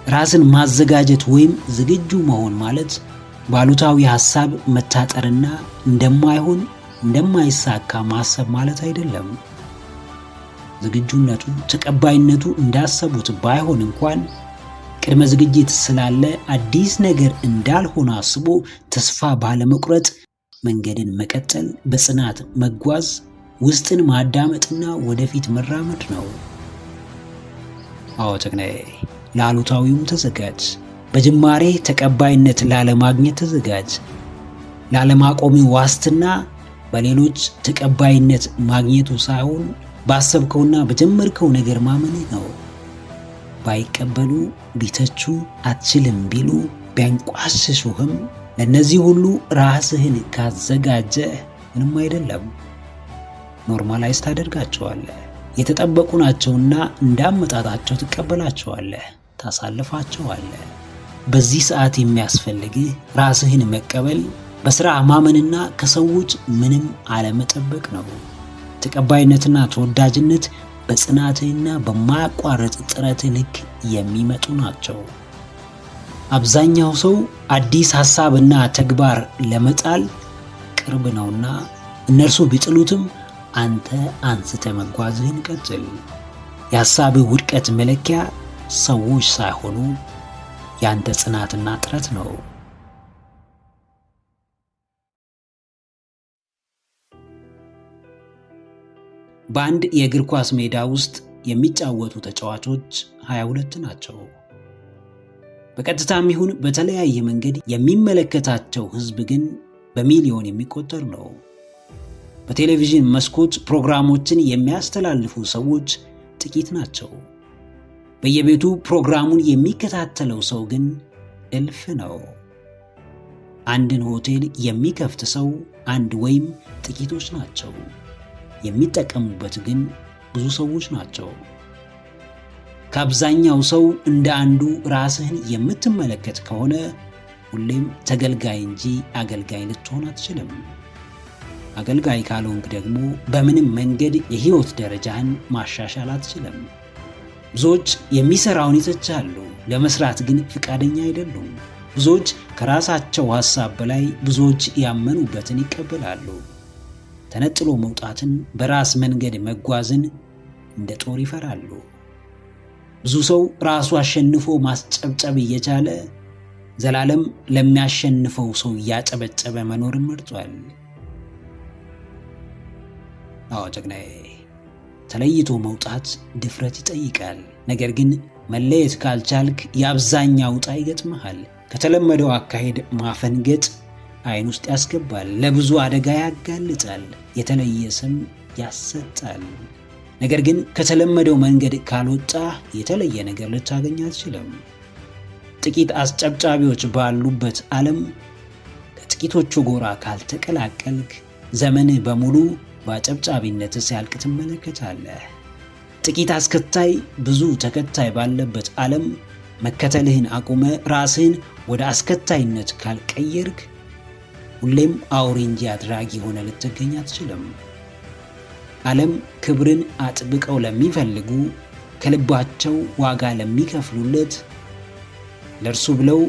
ራስን ማዘጋጀት ወይም ዝግጁ መሆን ማለት ባሉታዊ ሐሳብ መታጠርና እንደማይሆን እንደማይሳካ ማሰብ ማለት አይደለም። ዝግጁነቱ ተቀባይነቱ እንዳሰቡት ባይሆን እንኳን ቅድመ ዝግጅት ስላለ አዲስ ነገር እንዳልሆነ አስቦ ተስፋ ባለመቁረጥ መንገድን መቀጠል፣ በጽናት መጓዝ፣ ውስጥን ማዳመጥና ወደፊት መራመድ ነው። ተግናዬ ለአሉታዊውም ተዘጋጅ። በጅማሬ ተቀባይነት ላለማግኘት ተዘጋጅ። ላለማቆሚ ዋስትና በሌሎች ተቀባይነት ማግኘቱ ሳይሆን ባሰብከውና በጀመርከው ነገር ማመንህ ነው። ባይቀበሉ፣ ቢተቹ፣ አትችልም ቢሉ፣ ቢያንቋሽሹህም ለእነዚህ ሁሉ ራስህን ካዘጋጀ ምንም አይደለም። ኖርማላይዝ ታደርጋቸዋለህ። የተጠበቁ ናቸውና እንዳመጣጣቸው ትቀበላቸዋለህ፣ ታሳልፋቸዋለህ። በዚህ ሰዓት የሚያስፈልግህ ራስህን መቀበል፣ በሥራ ማመንና ከሰዎች ምንም አለመጠበቅ ነው። ተቀባይነትና ተወዳጅነት በጽናትህና በማያቋርጥ ጥረትህ ልክ የሚመጡ ናቸው። አብዛኛው ሰው አዲስ ሐሳብና ተግባር ለመጣል ቅርብ ነውና እነርሱ ቢጥሉትም አንተ አንስተህ መጓዝህን ቀጥል። የሐሳብህ ውድቀት መለኪያ ሰዎች ሳይሆኑ ያንተ ጽናትና ጥረት ነው። በአንድ የእግር ኳስ ሜዳ ውስጥ የሚጫወቱ ተጫዋቾች 22 ናቸው። በቀጥታም ይሁን በተለያየ መንገድ የሚመለከታቸው ሕዝብ ግን በሚሊዮን የሚቆጠር ነው። በቴሌቪዥን መስኮት ፕሮግራሞችን የሚያስተላልፉ ሰዎች ጥቂት ናቸው። በየቤቱ ፕሮግራሙን የሚከታተለው ሰው ግን እልፍ ነው። አንድን ሆቴል የሚከፍት ሰው አንድ ወይም ጥቂቶች ናቸው። የሚጠቀሙበት ግን ብዙ ሰዎች ናቸው። ከአብዛኛው ሰው እንደ አንዱ ራስህን የምትመለከት ከሆነ ሁሌም ተገልጋይ እንጂ አገልጋይ ልትሆን አትችልም። አገልጋይ ካልሆንክ ደግሞ በምንም መንገድ የህይወት ደረጃህን ማሻሻል አትችልም። ብዙዎች የሚሰራውን ይተቻሉ፣ ለመስራት ግን ፍቃደኛ አይደሉም። ብዙዎች ከራሳቸው ሐሳብ በላይ ብዙዎች ያመኑበትን ይቀበላሉ። ተነጥሎ መውጣትን፣ በራስ መንገድ መጓዝን እንደ ጦር ይፈራሉ። ብዙ ሰው ራሱ አሸንፎ ማስጨብጨብ እየቻለ ዘላለም ለሚያሸንፈው ሰው እያጨበጨበ መኖርን መርጧል። ጀግናዬ፣ ተለይቶ መውጣት ድፍረት ይጠይቃል። ነገር ግን መለየት ካልቻልክ የአብዛኛው ዕጣ ይገጥምሃል። ከተለመደው አካሄድ ማፈንገጥ አይን ውስጥ ያስገባል፣ ለብዙ አደጋ ያጋልጣል፣ የተለየ ስም ያሰጣል። ነገር ግን ከተለመደው መንገድ ካልወጣ የተለየ ነገር ልታገኝ አትችልም። ጥቂት አስጨብጫቢዎች ባሉበት ዓለም ጥቂቶቹ ጎራ ካልተቀላቀልክ ዘመንህ በሙሉ በአጨብጫቢነት ሲያልቅ ትመለከታለህ። ጥቂት አስከታይ ብዙ ተከታይ ባለበት ዓለም መከተልህን አቁመ ራስህን ወደ አስከታይነት ካልቀየርክ ሁሌም አውሬ እንጂ አድራጊ ሆነ ልትገኝ አትችልም። ዓለም ክብርን አጥብቀው ለሚፈልጉ፣ ከልባቸው ዋጋ ለሚከፍሉለት፣ ለእርሱ ብለው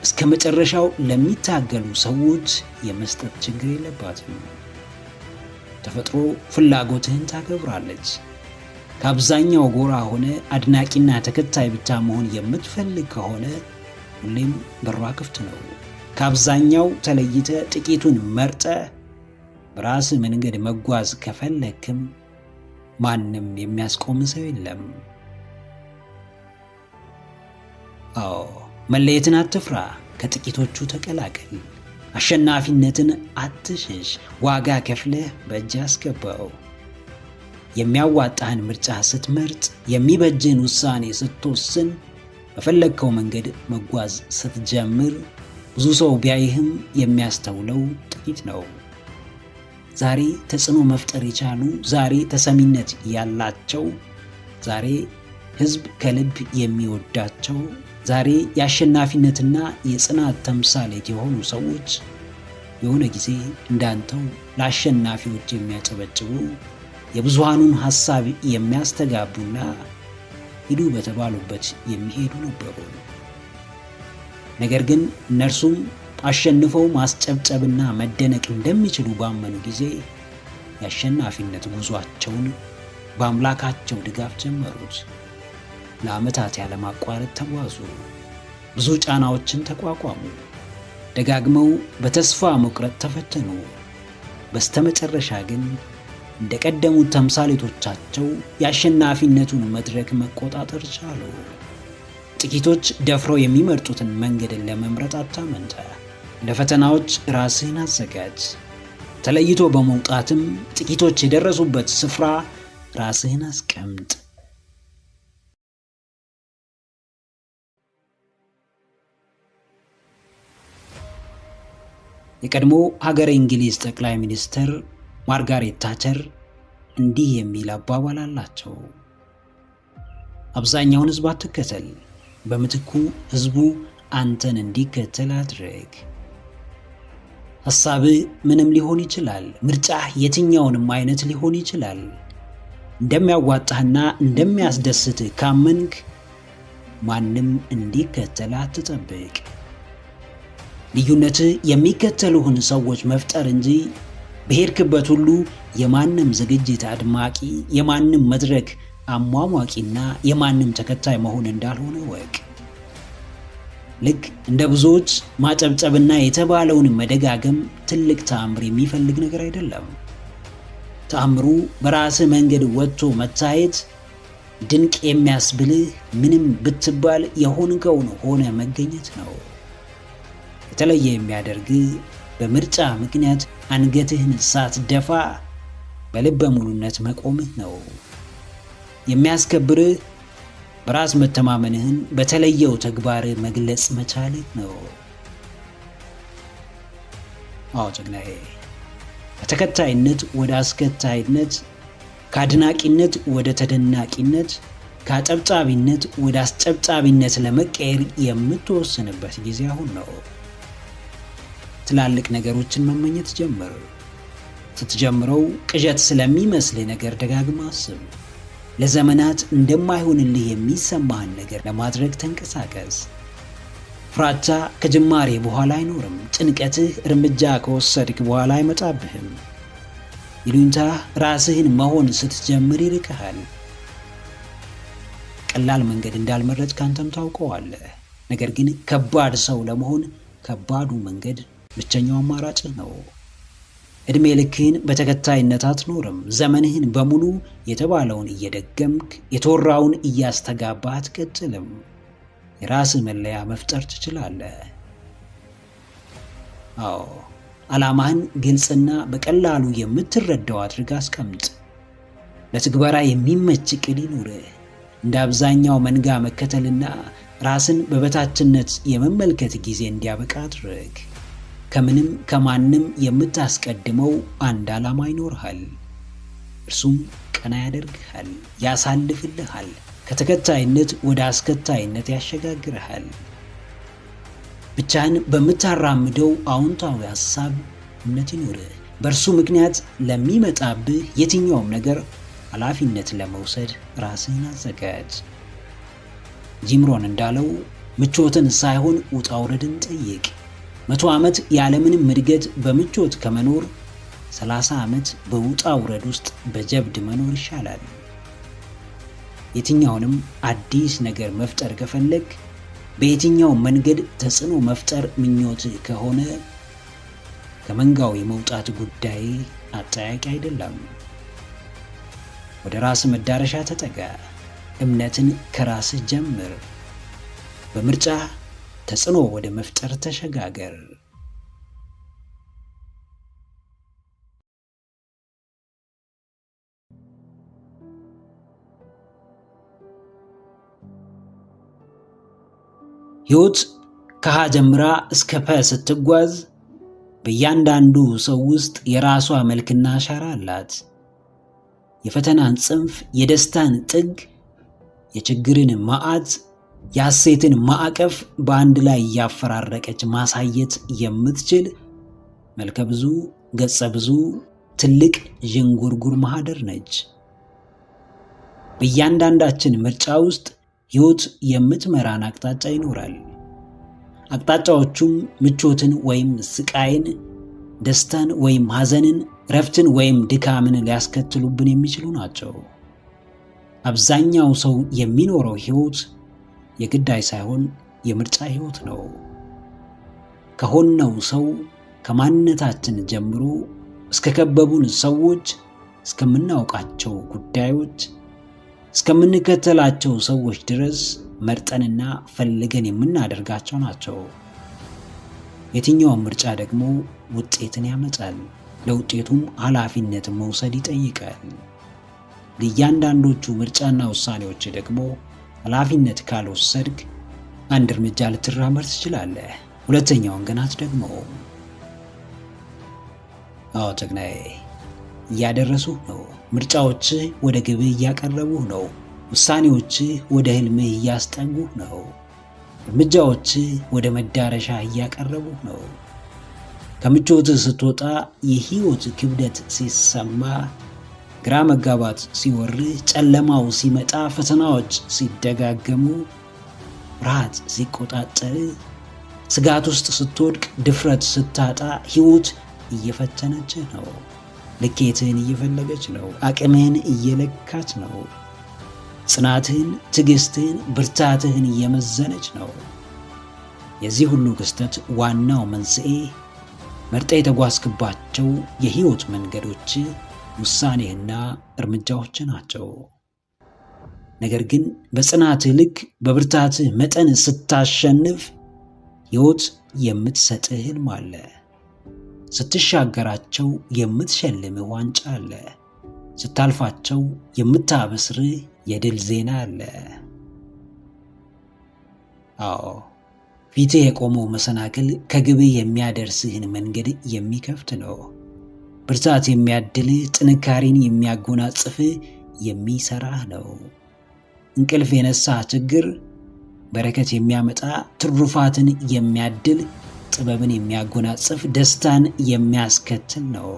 እስከ መጨረሻው ለሚታገሉ ሰዎች የመስጠት ችግር የለባትም። ተፈጥሮ ፍላጎትህን ታከብራለች። ከአብዛኛው ጎራ ሆነ አድናቂና ተከታይ ብቻ መሆን የምትፈልግ ከሆነ ሁሌም በሯ ክፍት ነው። ከአብዛኛው ተለይተ ጥቂቱን መርጠ በራስ መንገድ መጓዝ ከፈለክም ማንም የሚያስቆም ሰው የለም። አዎ፣ መለየትን አትፍራ፣ ከጥቂቶቹ ተቀላቀል። አሸናፊነትን አትሽሽ፣ ዋጋ ከፍለህ በእጅ አስገባው። የሚያዋጣህን ምርጫ ስትመርጥ፣ የሚበጅህን ውሳኔ ስትወስን፣ በፈለግከው መንገድ መጓዝ ስትጀምር ብዙ ሰው ቢያይህም የሚያስተውለው ጥቂት ነው። ዛሬ ተጽዕኖ መፍጠር የቻሉ፣ ዛሬ ተሰሚነት ያላቸው፣ ዛሬ ሕዝብ ከልብ የሚወዳቸው፣ ዛሬ የአሸናፊነትና የጽናት ተምሳሌት የሆኑ ሰዎች የሆነ ጊዜ እንዳንተው ለአሸናፊዎች የሚያጨበጭቡ፣ የብዙሃኑን ሐሳብ የሚያስተጋቡና ሂዱ በተባሉበት የሚሄዱ ነበሩ። ነገር ግን እነርሱም አሸንፈው ማስጨብጨብና መደነቅ እንደሚችሉ ባመኑ ጊዜ የአሸናፊነት ጉዟቸውን በአምላካቸው ድጋፍ ጀመሩት። ለዓመታት ያለማቋረጥ ተጓዙ። ብዙ ጫናዎችን ተቋቋሙ። ደጋግመው በተስፋ መቁረጥ ተፈተኑ። በስተመጨረሻ ግን እንደ ቀደሙት ተምሳሌቶቻቸው የአሸናፊነቱን መድረክ መቆጣጠር ቻሉ። ጥቂቶች ደፍረው የሚመርጡትን መንገድን ለመምረጥ አታመንታ። ለፈተናዎች ራስህን አዘጋጅ። ተለይቶ በመውጣትም ጥቂቶች የደረሱበት ስፍራ ራስህን አስቀምጥ። የቀድሞ ሀገረ እንግሊዝ ጠቅላይ ሚኒስትር ማርጋሬት ታቸር እንዲህ የሚል አባባል አላቸው። አብዛኛውን ሕዝብ አትከተል፣ በምትኩ ሕዝቡ አንተን እንዲከተል አድርግ። ሐሳብህ ምንም ሊሆን ይችላል። ምርጫህ የትኛውንም አይነት ሊሆን ይችላል። እንደሚያዋጣህና እንደሚያስደስትህ ካመንክ ማንም እንዲከተል አትጠብቅ። ልዩነትህ የሚከተሉህን ሰዎች መፍጠር እንጂ በሄድክበት ሁሉ የማንም ዝግጅት አድማቂ፣ የማንም መድረክ አሟሟቂና የማንም ተከታይ መሆን እንዳልሆነ ወቅ። ልክ እንደ ብዙዎች ማጨብጨብና የተባለውን መደጋገም ትልቅ ተአምር የሚፈልግ ነገር አይደለም። ተአምሩ በራስህ መንገድ ወጥቶ መታየት፣ ድንቅ የሚያስብልህ ምንም ብትባል የሆንከውን ሆነ መገኘት ነው። የተለየ የሚያደርግህ በምርጫ ምክንያት አንገትህን ሳትደፋ በልበ ሙሉነት መቆምህ ነው። የሚያስከብርህ በራስ መተማመንህን በተለየው ተግባር መግለጽ መቻልህ ነው። አዎ ጀግናዬ፣ ከተከታይነት ወደ አስከታይነት፣ ከአድናቂነት ወደ ተደናቂነት፣ ከአጨብጫቢነት ወደ አስጨብጫቢነት ለመቀየር የምትወስንበት ጊዜ አሁን ነው። ትላልቅ ነገሮችን መመኘት ጀምር። ስትጀምረው ቅዠት ስለሚመስልህ ነገር ደጋግማ አስብ። ለዘመናት እንደማይሆንልህ የሚሰማህን ነገር ለማድረግ ተንቀሳቀስ። ፍራቻ ከጅማሬ በኋላ አይኖርም። ጭንቀትህ እርምጃ ከወሰድክ በኋላ አይመጣብህም። ይሉኝታህ ራስህን መሆን ስትጀምር ይርቅሃል። ቀላል መንገድ እንዳልመረጥክ አንተም ታውቀዋለህ። ነገር ግን ከባድ ሰው ለመሆን ከባዱ መንገድ ብቸኛው አማራጭህ ነው። ዕድሜ ልክህን በተከታይነት አትኖርም። ዘመንህን በሙሉ የተባለውን እየደገምክ የተወራውን እያስተጋባህ አትቀጥልም። የራስህ መለያ መፍጠር ትችላለህ። አዎ፣ ዓላማህን ግልጽና በቀላሉ የምትረዳው አድርግ አስቀምጥ። ለትግበራ የሚመች ዕቅድ ይኑርህ። እንደ አብዛኛው መንጋ መከተልና ራስን በበታችነት የመመልከት ጊዜ እንዲያበቃ አድርግ። ከምንም ከማንም የምታስቀድመው አንድ ዓላማ ይኖርሃል። እርሱም ቀና ያደርግሃል፣ ያሳልፍልሃል፣ ከተከታይነት ወደ አስከታይነት ያሸጋግርሃል። ብቻህን በምታራምደው አዎንታዊ ሐሳብ እምነት ይኑርህ። በእርሱ ምክንያት ለሚመጣብህ የትኛውም ነገር ኃላፊነት ለመውሰድ ራስህን አዘጋጅ። ጂም ሮን እንዳለው ምቾትን ሳይሆን ውጣ ውረድን ጠይቅ። 100 ዓመት ያለምንም እድገት በምቾት ከመኖር 30 ዓመት በውጣ ውረድ ውስጥ በጀብድ መኖር ይሻላል። የትኛውንም አዲስ ነገር መፍጠር ከፈለግ በየትኛው መንገድ ተጽዕኖ መፍጠር ምኞት ከሆነ ከመንጋው የመውጣት ጉዳይ አጠያቂ አይደለም። ወደ ራስ መዳረሻ ተጠጋ። እምነትን ከራስህ ጀምር። በምርጫ ተጽዕኖ ወደ መፍጠር ተሸጋገር። ሕይወት ከሀ ጀምራ እስከ ፐ ስትጓዝ በእያንዳንዱ ሰው ውስጥ የራሷ መልክና አሻራ አላት። የፈተናን ጽንፍ፣ የደስታን ጥግ፣ የችግርን መዓት፣ የሐሴትን ማዕቀፍ በአንድ ላይ እያፈራረቀች ማሳየት የምትችል መልከ ብዙ፣ ገጸ ብዙ፣ ትልቅ ዥንጉርጉር ማህደር ነች። በእያንዳንዳችን ምርጫ ውስጥ ሕይወት የምትመራን አቅጣጫ ይኖራል። አቅጣጫዎቹም ምቾትን ወይም ስቃይን፣ ደስታን ወይም ሐዘንን፣ ረፍትን ወይም ድካምን ሊያስከትሉብን የሚችሉ ናቸው። አብዛኛው ሰው የሚኖረው ሕይወት የግዳይ ሳይሆን የምርጫ ሕይወት ነው። ከሆነው ሰው ከማንነታችን ጀምሮ እስከ ከበቡን ሰዎች፣ እስከምናውቃቸው ጉዳዮች፣ እስከምንከተላቸው ሰዎች ድረስ መርጠንና ፈልገን የምናደርጋቸው ናቸው። የትኛውም ምርጫ ደግሞ ውጤትን ያመጣል። ለውጤቱም ኃላፊነት መውሰድ ይጠይቃል። ለእያንዳንዶቹ ምርጫና ውሳኔዎች ደግሞ ኃላፊነት ካልወሰድክ አንድ እርምጃ ልትራመድ ትችላለህ፣ ሁለተኛውን ግን አትደግመውም። አዎ ጀግናዬ፣ እያደረሱህ ነው። ምርጫዎችህ ወደ ግብህ እያቀረቡህ ነው። ውሳኔዎችህ ወደ ህልምህ እያስጠጉህ ነው። እርምጃዎችህ ወደ መዳረሻ እያቀረቡህ ነው። ከምቾትህ ስትወጣ፣ የህይወት ክብደት ሲሰማ፣ ግራ መጋባት ሲወርህ፣ ጨለማው ሲመጣ፣ ፈተናዎች ሲደጋገሙ፣ ፍርሃት ሲቆጣጠር፣ ስጋት ውስጥ ስትወድቅ፣ ድፍረት ስታጣ፣ ህይወት እየፈተነችህ ነው። ልኬትህን እየፈለገች ነው። አቅምህን እየለካች ነው። ጽናትህን፣ ትዕግስትህን፣ ብርታትህን እየመዘነች ነው። የዚህ ሁሉ ክስተት ዋናው መንስኤ መርጠ የተጓዝክባቸው የህይወት መንገዶች፣ ውሳኔህና እርምጃዎች ናቸው። ነገር ግን በጽናትህ ልክ፣ በብርታትህ መጠን ስታሸንፍ ሕይወት የምትሰጥህ ህልም አለ። ስትሻገራቸው የምትሸልምህ ዋንጫ አለ። ስታልፋቸው የምታበስርህ የድል ዜና አለ። አዎ፣ ፊትህ የቆመው መሰናክል ከግብህ የሚያደርስህን መንገድ የሚከፍት ነው። ብርታት የሚያድልህ፣ ጥንካሬን የሚያጎናጽፍህ፣ የሚሰራህ ነው። እንቅልፍ የነሳ ችግር በረከት የሚያመጣ፣ ትሩፋትን የሚያድል፣ ጥበብን የሚያጎናጽፍ፣ ደስታን የሚያስከትል ነው።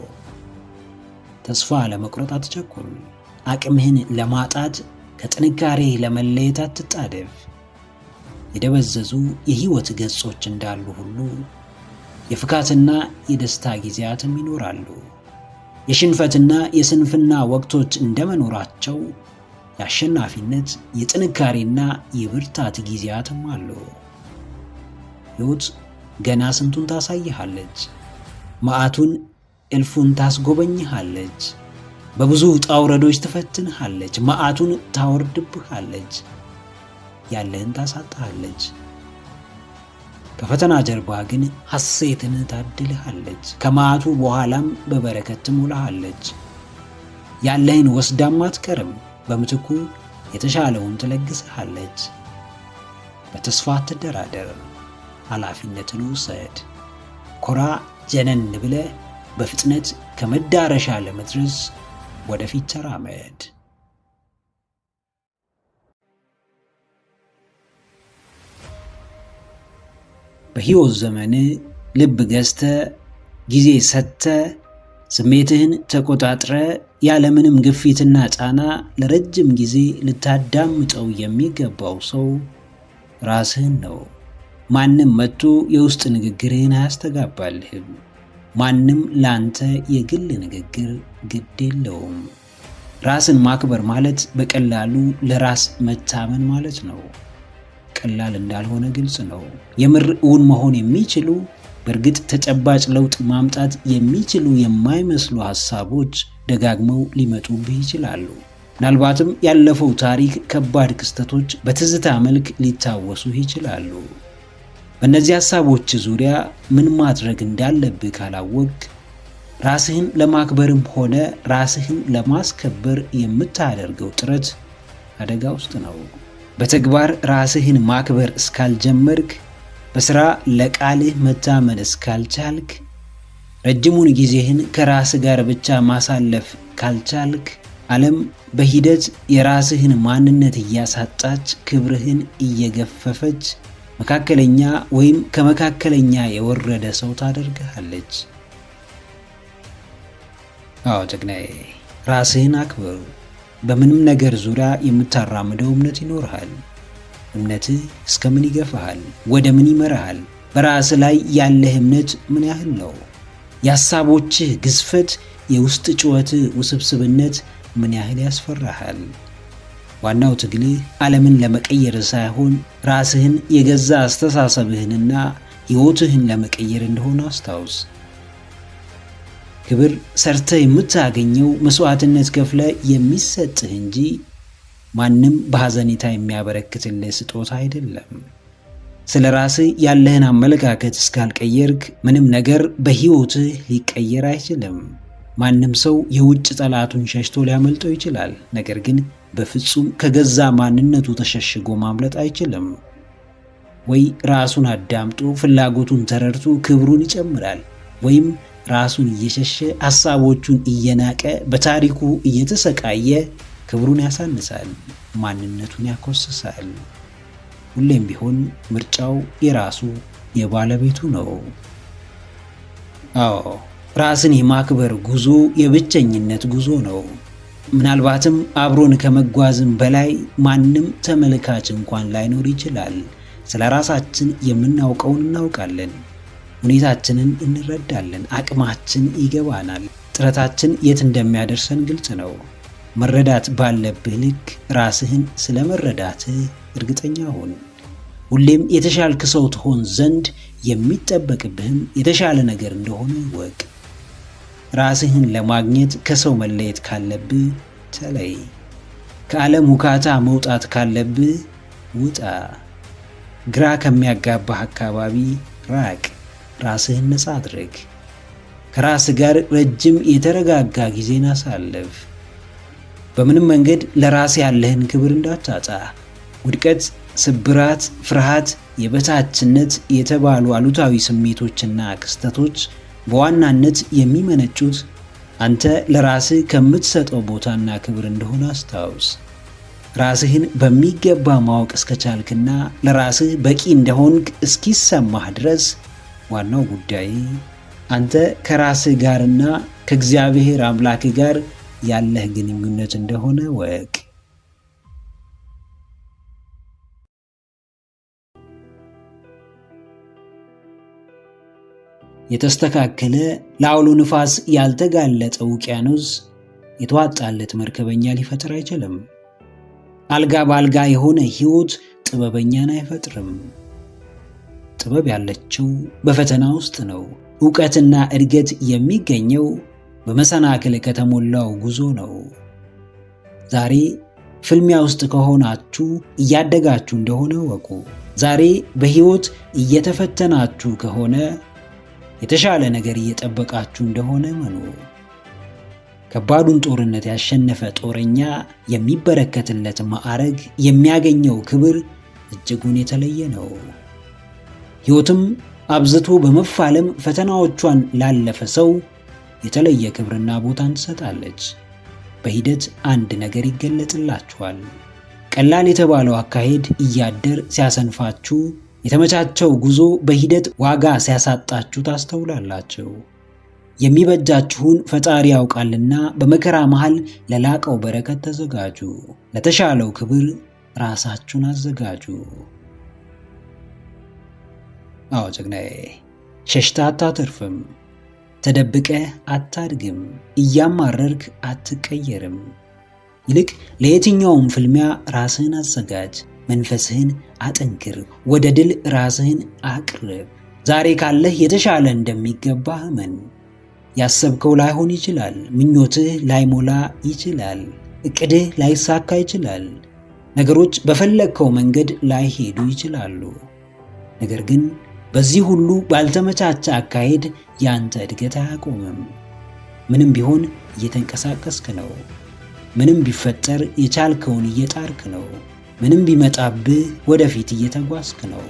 ተስፋ ለመቁረጥ አትቸኩል። አቅምህን ለማጣት ከጥንካሬህ ለመለየት አትጣደፍ። የደበዘዙ የህይወት ገጾች እንዳሉ ሁሉ የፍካትና የደስታ ጊዜያትም ይኖራሉ። የሽንፈትና የስንፍና ወቅቶች እንደመኖራቸው የአሸናፊነት፣ የጥንካሬና የብርታት ጊዜያትም አሉ። ሕይወት ገና ስንቱን ታሳይሃለች። መዓቱን እልፉን ታስጎበኝሃለች። በብዙ ውጣ ውረዶች ትፈትንሃለች። መዓቱን ታወርድብሃለች። ያለህን ታሳጣሃለች። ከፈተና ጀርባ ግን ሐሴትን ታድልሃለች። ከመዓቱ በኋላም በበረከት ትሞላሃለች። ያለህን ወስዳም አትቀርም። በምትኩ የተሻለውን ትለግስሃለች። በተስፋ አትደራደር። ኃላፊነትን ውሰድ። ኮራ ጀነን ብለ በፍጥነት ከመዳረሻ ለመድረስ ወደፊት ተራመድ። በሕይወት ዘመን ልብ ገዝተ ጊዜ ሰጥተ ስሜትህን ተቆጣጥረ ያለምንም ግፊትና ጫና ለረጅም ጊዜ ልታዳምጠው የሚገባው ሰው ራስህን ነው። ማንም መጥቶ የውስጥ ንግግርህን አያስተጋባልህም። ማንም ላንተ የግል ንግግር ግድ የለውም። ራስን ማክበር ማለት በቀላሉ ለራስ መታመን ማለት ነው። ቀላል እንዳልሆነ ግልጽ ነው። የምር እውን መሆን የሚችሉ በእርግጥ ተጨባጭ ለውጥ ማምጣት የሚችሉ የማይመስሉ ሐሳቦች ደጋግመው ሊመጡብህ ይችላሉ። ምናልባትም ያለፈው ታሪክ፣ ከባድ ክስተቶች በትዝታ መልክ ሊታወሱህ ይችላሉ። በእነዚህ ሐሳቦች ዙሪያ ምን ማድረግ እንዳለብህ ካላወቅ ራስህን ለማክበርም ሆነ ራስህን ለማስከበር የምታደርገው ጥረት አደጋ ውስጥ ነው። በተግባር ራስህን ማክበር እስካልጀመርክ፣ በሥራ ለቃልህ መታመን እስካልቻልክ፣ ረጅሙን ጊዜህን ከራስህ ጋር ብቻ ማሳለፍ ካልቻልክ፣ ዓለም በሂደት የራስህን ማንነት እያሳጣች ክብርህን እየገፈፈች መካከለኛ ወይም ከመካከለኛ የወረደ ሰው ታደርግሃለች። አዎ ጀግናዬ፣ ራስህን አክብር። በምንም ነገር ዙሪያ የምታራምደው እምነት ይኖርሃል። እምነትህ እስከምን ይገፋሃል? ወደ ምን ይመራሃል? በራስህ ላይ ያለህ እምነት ምን ያህል ነው? የሐሳቦችህ ግዝፈት፣ የውስጥ ጩኸትህ ውስብስብነት ምን ያህል ያስፈራሃል? ዋናው ትግልህ ዓለምን ለመቀየር ሳይሆን ራስህን፣ የገዛ አስተሳሰብህንና ሕይወትህን ለመቀየር እንደሆነ አስታውስ። ክብር ሰርተህ የምታገኘው መስዋዕትነት ከፍለ የሚሰጥህ እንጂ ማንም በሐዘኔታ የሚያበረክትልህ ስጦታ አይደለም። ስለ ራስህ ያለህን አመለካከት እስካልቀየርክ ምንም ነገር በሕይወትህ ሊቀየር አይችልም። ማንም ሰው የውጭ ጠላቱን ሸሽቶ ሊያመልጠው ይችላል። ነገር ግን በፍጹም ከገዛ ማንነቱ ተሸሽጎ ማምለጥ አይችልም። ወይ ራሱን አዳምጦ ፍላጎቱን ተረድቶ ክብሩን ይጨምራል፣ ወይም ራሱን እየሸሸ ሐሳቦቹን እየናቀ በታሪኩ እየተሰቃየ ክብሩን ያሳንሳል፣ ማንነቱን ያኮስሳል። ሁሌም ቢሆን ምርጫው የራሱ የባለቤቱ ነው። አዎ፣ ራስን የማክበር ጉዞ የብቸኝነት ጉዞ ነው። ምናልባትም አብሮን ከመጓዝም በላይ ማንም ተመልካች እንኳን ላይኖር ይችላል። ስለ ራሳችን የምናውቀውን እናውቃለን። ሁኔታችንን እንረዳለን። አቅማችን ይገባናል። ጥረታችን የት እንደሚያደርሰን ግልጽ ነው። መረዳት ባለብህ ልክ ራስህን ስለ መረዳትህ እርግጠኛ ሁን። ሁሌም የተሻልክ ሰው ትሆን ዘንድ የሚጠበቅብህም የተሻለ ነገር እንደሆነ ወቅ። ራስህን ለማግኘት ከሰው መለየት ካለብህ ተለይ። ከዓለም ሁካታ መውጣት ካለብህ ውጣ። ግራ ከሚያጋባህ አካባቢ ራቅ። ራስህን ነፃ አድርግ። ከራስህ ጋር ረጅም የተረጋጋ ጊዜን አሳልፍ። በምንም መንገድ ለራስህ ያለህን ክብር እንዳታጣ። ውድቀት፣ ስብራት፣ ፍርሃት፣ የበታችነት የተባሉ አሉታዊ ስሜቶችና ክስተቶች በዋናነት የሚመነጩት አንተ ለራስህ ከምትሰጠው ቦታና ክብር እንደሆነ አስታውስ። ራስህን በሚገባ ማወቅ እስከቻልክና ለራስህ በቂ እንደሆንክ እስኪሰማህ ድረስ ዋናው ጉዳይ አንተ ከራስህ ጋርና ከእግዚአብሔር አምላክ ጋር ያለህ ግንኙነት እንደሆነ ወቅ። የተስተካከለ ለአውሎ ንፋስ ያልተጋለጠ ውቅያኖስ የተዋጣለት መርከበኛ ሊፈጥር አይችልም። አልጋ በአልጋ የሆነ ሕይወት ጥበበኛን አይፈጥርም። ጥበብ ያለችው በፈተና ውስጥ ነው። ዕውቀትና እድገት የሚገኘው በመሰናክል ከተሞላው ጉዞ ነው። ዛሬ ፍልሚያ ውስጥ ከሆናችሁ እያደጋችሁ እንደሆነ ወቁ። ዛሬ በሕይወት እየተፈተናችሁ ከሆነ የተሻለ ነገር እየጠበቃችሁ እንደሆነ መኑ። ከባዱን ጦርነት ያሸነፈ ጦረኛ የሚበረከትለት ማዕረግ፣ የሚያገኘው ክብር እጅጉን የተለየ ነው። ሕይወትም አብዝቶ በመፋለም ፈተናዎቿን ላለፈ ሰው የተለየ ክብርና ቦታን ትሰጣለች። በሂደት አንድ ነገር ይገለጽላችኋል። ቀላል የተባለው አካሄድ እያደር ሲያሰንፋችሁ፣ የተመቻቸው ጉዞ በሂደት ዋጋ ሲያሳጣችሁ ታስተውላላችሁ። የሚበጃችሁን ፈጣሪ ያውቃልና በመከራ መሃል ለላቀው በረከት ተዘጋጁ። ለተሻለው ክብር ራሳችሁን አዘጋጁ። አዎ ጀግናዬ፣ ሸሽታ አታተርፍም። ተደብቀህ አታድግም። እያማረርክ አትቀየርም። ይልቅ ለየትኛውም ፍልሚያ ራስህን አዘጋጅ። መንፈስህን አጠንክር። ወደ ድል ራስህን አቅርብ። ዛሬ ካለህ የተሻለ እንደሚገባህ እመን። ያሰብከው ላይሆን ይችላል። ምኞትህ ላይሞላ ይችላል። እቅድህ ላይሳካ ይችላል። ነገሮች በፈለግከው መንገድ ላይሄዱ ይችላሉ። ነገር ግን በዚህ ሁሉ ባልተመቻቸ አካሄድ ያንተ እድገት አያቆምም። ምንም ቢሆን እየተንቀሳቀስክ ነው። ምንም ቢፈጠር የቻልከውን እየጣርክ ነው። ምንም ቢመጣብህ ወደፊት እየተጓዝክ ነው።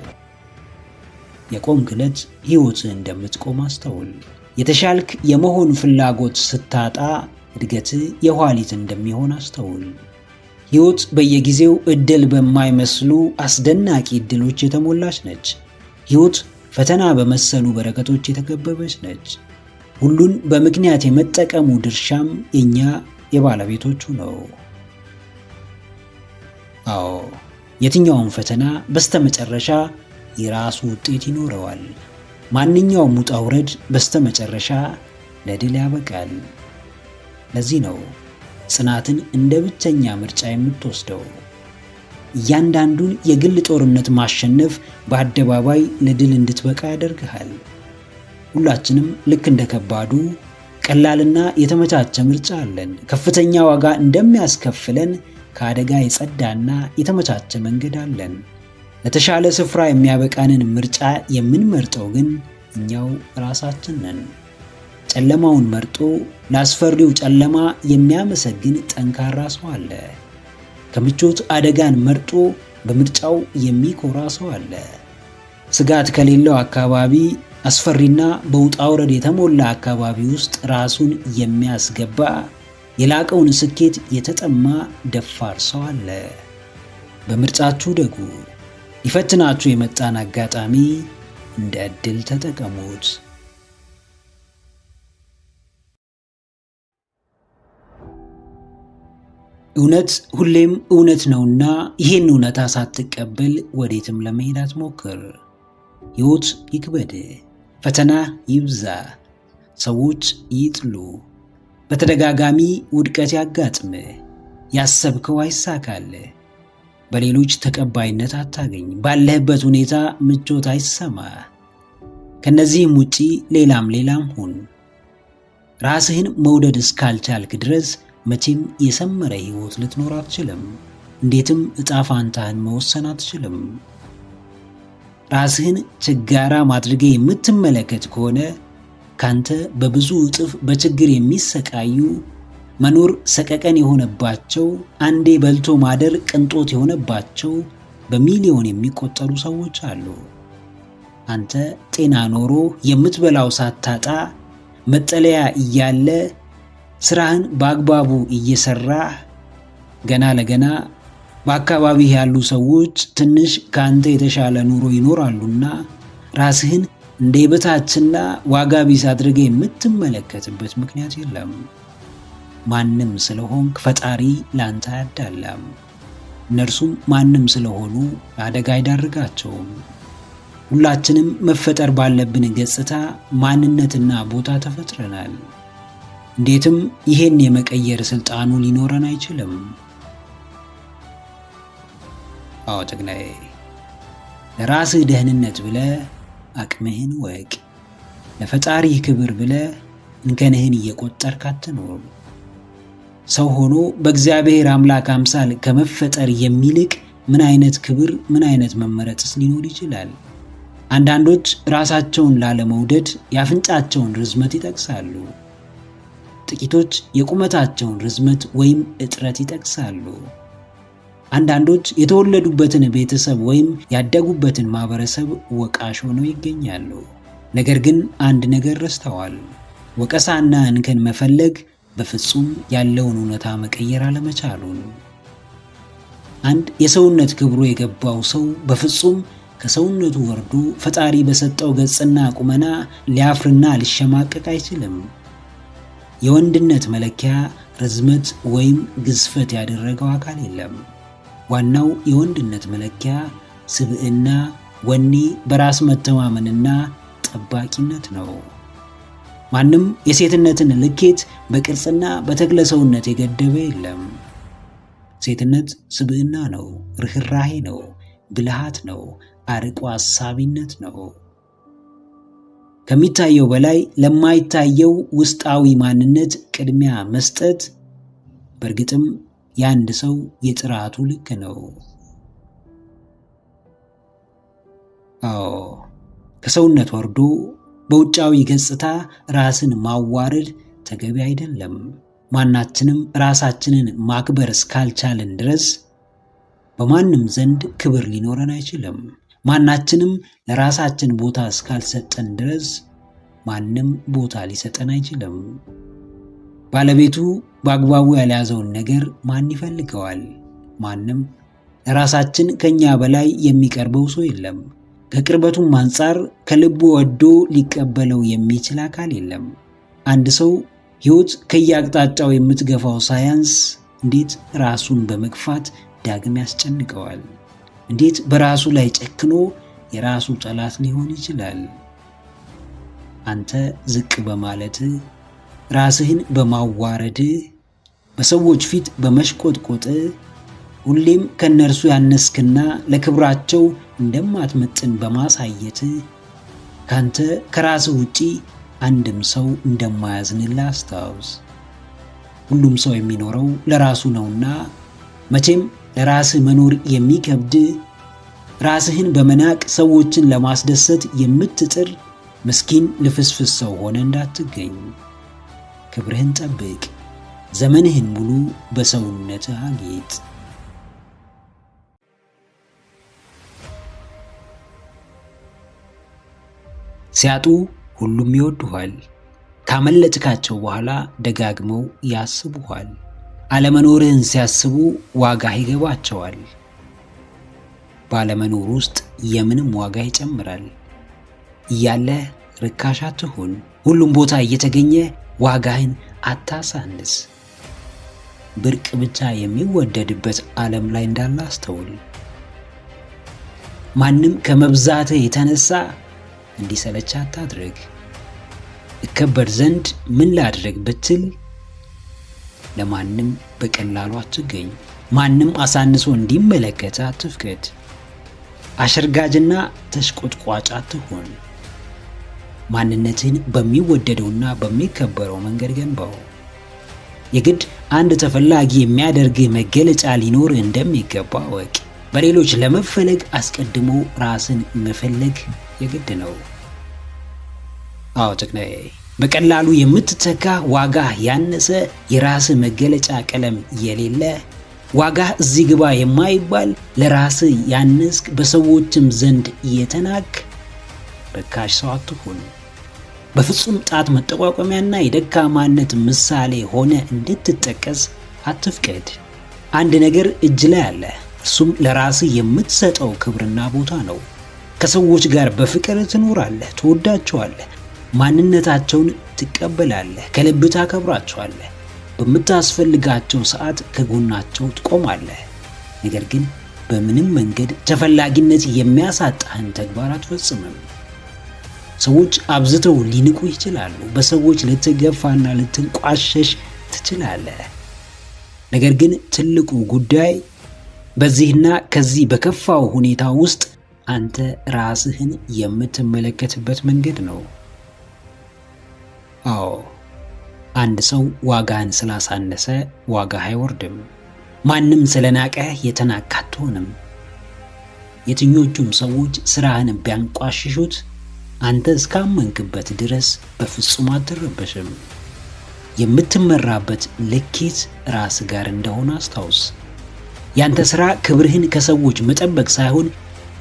የቆምክ ዕለት ሕይወትህ እንደምትቆም አስተውል። የተሻልክ የመሆን ፍላጎት ስታጣ እድገትህ የኋሊት እንደሚሆን አስተውል። ሕይወት በየጊዜው ዕድል በማይመስሉ አስደናቂ ዕድሎች የተሞላች ነች። ሕይወት ፈተና በመሰሉ በረከቶች የተከበበች ነች። ሁሉን በምክንያት የመጠቀሙ ድርሻም የኛ የባለቤቶቹ ነው። አዎ፣ የትኛውም ፈተና በስተመጨረሻ የራሱ ውጤት ይኖረዋል። ማንኛውም ውጣ ውረድ በስተመጨረሻ ለድል ያበቃል። ለዚህ ነው ጽናትን እንደ ብቸኛ ምርጫ የምትወስደው። እያንዳንዱን የግል ጦርነት ማሸነፍ በአደባባይ ለድል እንድትበቃ ያደርግሃል። ሁላችንም ልክ እንደ ከባዱ ቀላልና የተመቻቸ ምርጫ አለን። ከፍተኛ ዋጋ እንደሚያስከፍለን ከአደጋ የጸዳና የተመቻቸ መንገድ አለን። ለተሻለ ስፍራ የሚያበቃንን ምርጫ የምንመርጠው ግን እኛው ራሳችን ነን። ጨለማውን መርጦ ለአስፈሪው ጨለማ የሚያመሰግን ጠንካራ ሰው አለ። ከምቾት አደጋን መርጦ በምርጫው የሚኮራ ሰው አለ። ስጋት ከሌለው አካባቢ፣ አስፈሪና በውጣ ውረድ የተሞላ አካባቢ ውስጥ ራሱን የሚያስገባ የላቀውን ስኬት የተጠማ ደፋር ሰው አለ። በምርጫችሁ ደጉ። ሊፈትናችሁ የመጣን አጋጣሚ እንደ ዕድል ተጠቀሙት። እውነት ሁሌም እውነት ነውና ይህን እውነታ ሳትቀበል ወዴትም ለመሄድ አትሞክር። ሕይወት ይክበድ፣ ፈተና ይብዛ፣ ሰዎች ይጥሉ፣ በተደጋጋሚ ውድቀት ያጋጥም፣ ያሰብከው አይሳካል፣ በሌሎች ተቀባይነት አታገኝ፣ ባለህበት ሁኔታ ምቾት አይሰማ። ከነዚህም ውጪ ሌላም ሁን። ራስህን መውደድ እስካልቻልክ ድረስ መቼም የሰመረ ሕይወት ልትኖር አትችልም። እንዴትም ዕጣ ፋንታህን መወሰን አትችልም። ራስህን ችጋራ ማድረግ የምትመለከት ከሆነ ካንተ በብዙ እጥፍ በችግር የሚሰቃዩ፣ መኖር ሰቀቀን የሆነባቸው፣ አንዴ በልቶ ማደር ቅንጦት የሆነባቸው በሚሊዮን የሚቆጠሩ ሰዎች አሉ። አንተ ጤና ኖሮ የምትበላው ሳታጣ፣ መጠለያ እያለ ስራህን በአግባቡ እየሰራህ ገና ለገና በአካባቢህ ያሉ ሰዎች ትንሽ ካንተ የተሻለ ኑሮ ይኖራሉና ራስህን እንደ የበታችና ዋጋ ቢስ አድርገህ የምትመለከትበት ምክንያት የለም። ማንም ስለሆንክ ፈጣሪ ላንተ አያዳላም። እነርሱም ማንም ስለሆኑ ለአደጋ አይዳርጋቸውም። ሁላችንም መፈጠር ባለብን ገጽታ፣ ማንነትና ቦታ ተፈጥረናል። እንዴትም ይሄን የመቀየር ስልጣኑ ሊኖረን አይችልም። አዎ ጀግናዬ፣ ለራስህ ደህንነት ብለህ አቅምህን ወቅ። ለፈጣሪህ ክብር ብለህ እንከንህን እየቆጠርክ አትኖር። ሰው ሆኖ በእግዚአብሔር አምላክ አምሳል ከመፈጠር የሚልቅ ምን አይነት ክብር፣ ምን አይነት መመረጥስ ሊኖር ይችላል? አንዳንዶች ራሳቸውን ላለመውደድ የአፍንጫቸውን ርዝመት ይጠቅሳሉ። ጥቂቶች የቁመታቸውን ርዝመት ወይም እጥረት ይጠቅሳሉ። አንዳንዶች የተወለዱበትን ቤተሰብ ወይም ያደጉበትን ማህበረሰብ ወቃሽ ሆነው ይገኛሉ። ነገር ግን አንድ ነገር ረስተዋል። ወቀሳና እንከን መፈለግ በፍጹም ያለውን እውነታ መቀየር አለመቻሉን። አንድ የሰውነት ክብሩ የገባው ሰው በፍጹም ከሰውነቱ ወርዶ ፈጣሪ በሰጠው ገጽና ቁመና ሊያፍርና ሊሸማቀቅ አይችልም። የወንድነት መለኪያ ርዝመት ወይም ግዝፈት ያደረገው አካል የለም። ዋናው የወንድነት መለኪያ ስብዕና፣ ወኔ፣ በራስ መተማመንና ጠባቂነት ነው። ማንም የሴትነትን ልኬት በቅርጽና በተክለ ሰውነት የገደበ የለም። ሴትነት ስብዕና ነው፣ ርህራሄ ነው፣ ብልሃት ነው፣ አርቆ አሳቢነት ነው። ከሚታየው በላይ ለማይታየው ውስጣዊ ማንነት ቅድሚያ መስጠት በእርግጥም የአንድ ሰው የጥራቱ ልክ ነው። አዎ፣ ከሰውነት ወርዶ በውጫዊ ገጽታ ራስን ማዋረድ ተገቢ አይደለም። ማናችንም ራሳችንን ማክበር እስካልቻልን ድረስ በማንም ዘንድ ክብር ሊኖረን አይችልም። ማናችንም ለራሳችን ቦታ እስካልሰጠን ድረስ ማንም ቦታ ሊሰጠን አይችልም። ባለቤቱ በአግባቡ ያልያዘውን ነገር ማን ይፈልገዋል? ማንም። ለራሳችን ከኛ በላይ የሚቀርበው ሰው የለም። ከቅርበቱም አንጻር ከልቡ ወዶ ሊቀበለው የሚችል አካል የለም። አንድ ሰው ሕይወት ከየአቅጣጫው የምትገፋው ሳያንስ እንዴት ራሱን በመግፋት ዳግም ያስጨንቀዋል? እንዴት በራሱ ላይ ጨክኖ የራሱ ጠላት ሊሆን ይችላል? አንተ ዝቅ በማለትህ፣ ራስህን በማዋረድህ፣ በሰዎች ፊት በመሽቆጥቆጥህ፣ ሁሌም ከነርሱ ያነስክና ለክብራቸው እንደማትመጥን በማሳየትህ ካንተ ከራስህ ውጪ አንድም ሰው እንደማያዝንልህ አስታውስ። ሁሉም ሰው የሚኖረው ለራሱ ነውና መቼም ለራስህ መኖር የሚከብድ ራስህን በመናቅ ሰዎችን ለማስደሰት የምትጥር ምስኪን ልፍስፍስ ሰው ሆነ እንዳትገኝ። ክብርህን ጠብቅ። ዘመንህን ሙሉ በሰውነትህ አጌጥ። ሲያጡ ሁሉም ይወዱሃል። ካመለጥካቸው በኋላ ደጋግመው ያስቡሃል። አለመኖርህን ሲያስቡ ዋጋህ ይገባቸዋል። ባለመኖር ውስጥ የምንም ዋጋ ይጨምራል። እያለህ ርካሽ አትሁን። ሁሉም ቦታ እየተገኘ ዋጋህን አታሳንስ። ብርቅ ብቻ የሚወደድበት ዓለም ላይ እንዳለ አስተውል። ማንም ከመብዛትህ የተነሳ እንዲሰለች አታድርግ። እከበር ዘንድ ምን ላድርግ ብትል ለማንም በቀላሉ አትገኝ። ማንም አሳንሶ እንዲመለከት አትፍቀድ። አሸርጋጅና ተሽቆጥቋጭ አትሁን። ማንነትህን በሚወደደውና በሚከበረው መንገድ ገንባው። የግድ አንድ ተፈላጊ የሚያደርግህ መገለጫ ሊኖርህ እንደሚገባ እወቅ። በሌሎች ለመፈለግ አስቀድሞ ራስን መፈለግ የግድ ነው። አዎ ጀግናዬ፣ በቀላሉ የምትተካ ዋጋ ያነሰ የራስህ መገለጫ ቀለም የሌለ ዋጋ እዚህ ግባ የማይባል ለራስህ ያነስክ በሰዎችም ዘንድ የተናክ ርካሽ ሰው አትሁን። በፍጹም ጣት መጠቋቋሚያና የደካማነት ምሳሌ ሆነ እንድትጠቀስ አትፍቀድ። አንድ ነገር እጅ ላይ አለ። እሱም ለራስህ የምትሰጠው ክብርና ቦታ ነው። ከሰዎች ጋር በፍቅር ትኖራለህ፣ ትወዳቸዋለህ፣ ማንነታቸውን ትቀበላለህ፣ ከልብ ታከብራቸዋለህ። በምታስፈልጋቸው ሰዓት ከጎናቸው ትቆማለህ። ነገር ግን በምንም መንገድ ተፈላጊነት የሚያሳጣህን ተግባር አትፈጽምም። ሰዎች አብዝተው ሊንቁ ይችላሉ። በሰዎች ልትገፋና ልትንቋሸሽ ትችላለህ። ነገር ግን ትልቁ ጉዳይ በዚህና ከዚህ በከፋው ሁኔታ ውስጥ አንተ ራስህን የምትመለከትበት መንገድ ነው። አዎ፣ አንድ ሰው ዋጋህን ስላሳነሰ ዋጋህ አይወርድም። ማንም ስለናቀህ የተናቅህ አትሆንም። የትኞቹም ሰዎች ስራህን ቢያንቋሽሹት አንተ እስካመንክበት ድረስ በፍጹም አትረበሽም። የምትመራበት ልኬት ራስ ጋር እንደሆነ አስታውስ። ያንተ ሥራ ክብርህን ከሰዎች መጠበቅ ሳይሆን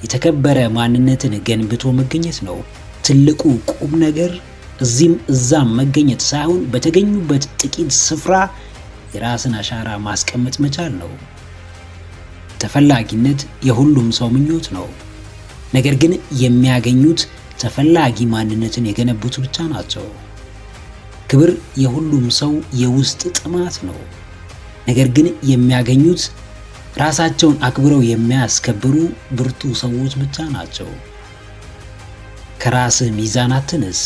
የተከበረ ማንነትን ገንብቶ መገኘት ነው። ትልቁ ቁም ነገር እዚህም እዛም መገኘት ሳይሆን በተገኙበት ጥቂት ስፍራ የራስን አሻራ ማስቀመጥ መቻል ነው። ተፈላጊነት የሁሉም ሰው ምኞት ነው። ነገር ግን የሚያገኙት ተፈላጊ ማንነትን የገነቡት ብቻ ናቸው። ክብር የሁሉም ሰው የውስጥ ጥማት ነው። ነገር ግን የሚያገኙት ራሳቸውን አክብረው የሚያስከብሩ ብርቱ ሰዎች ብቻ ናቸው። ከራስህ ሚዛን አትንስ፣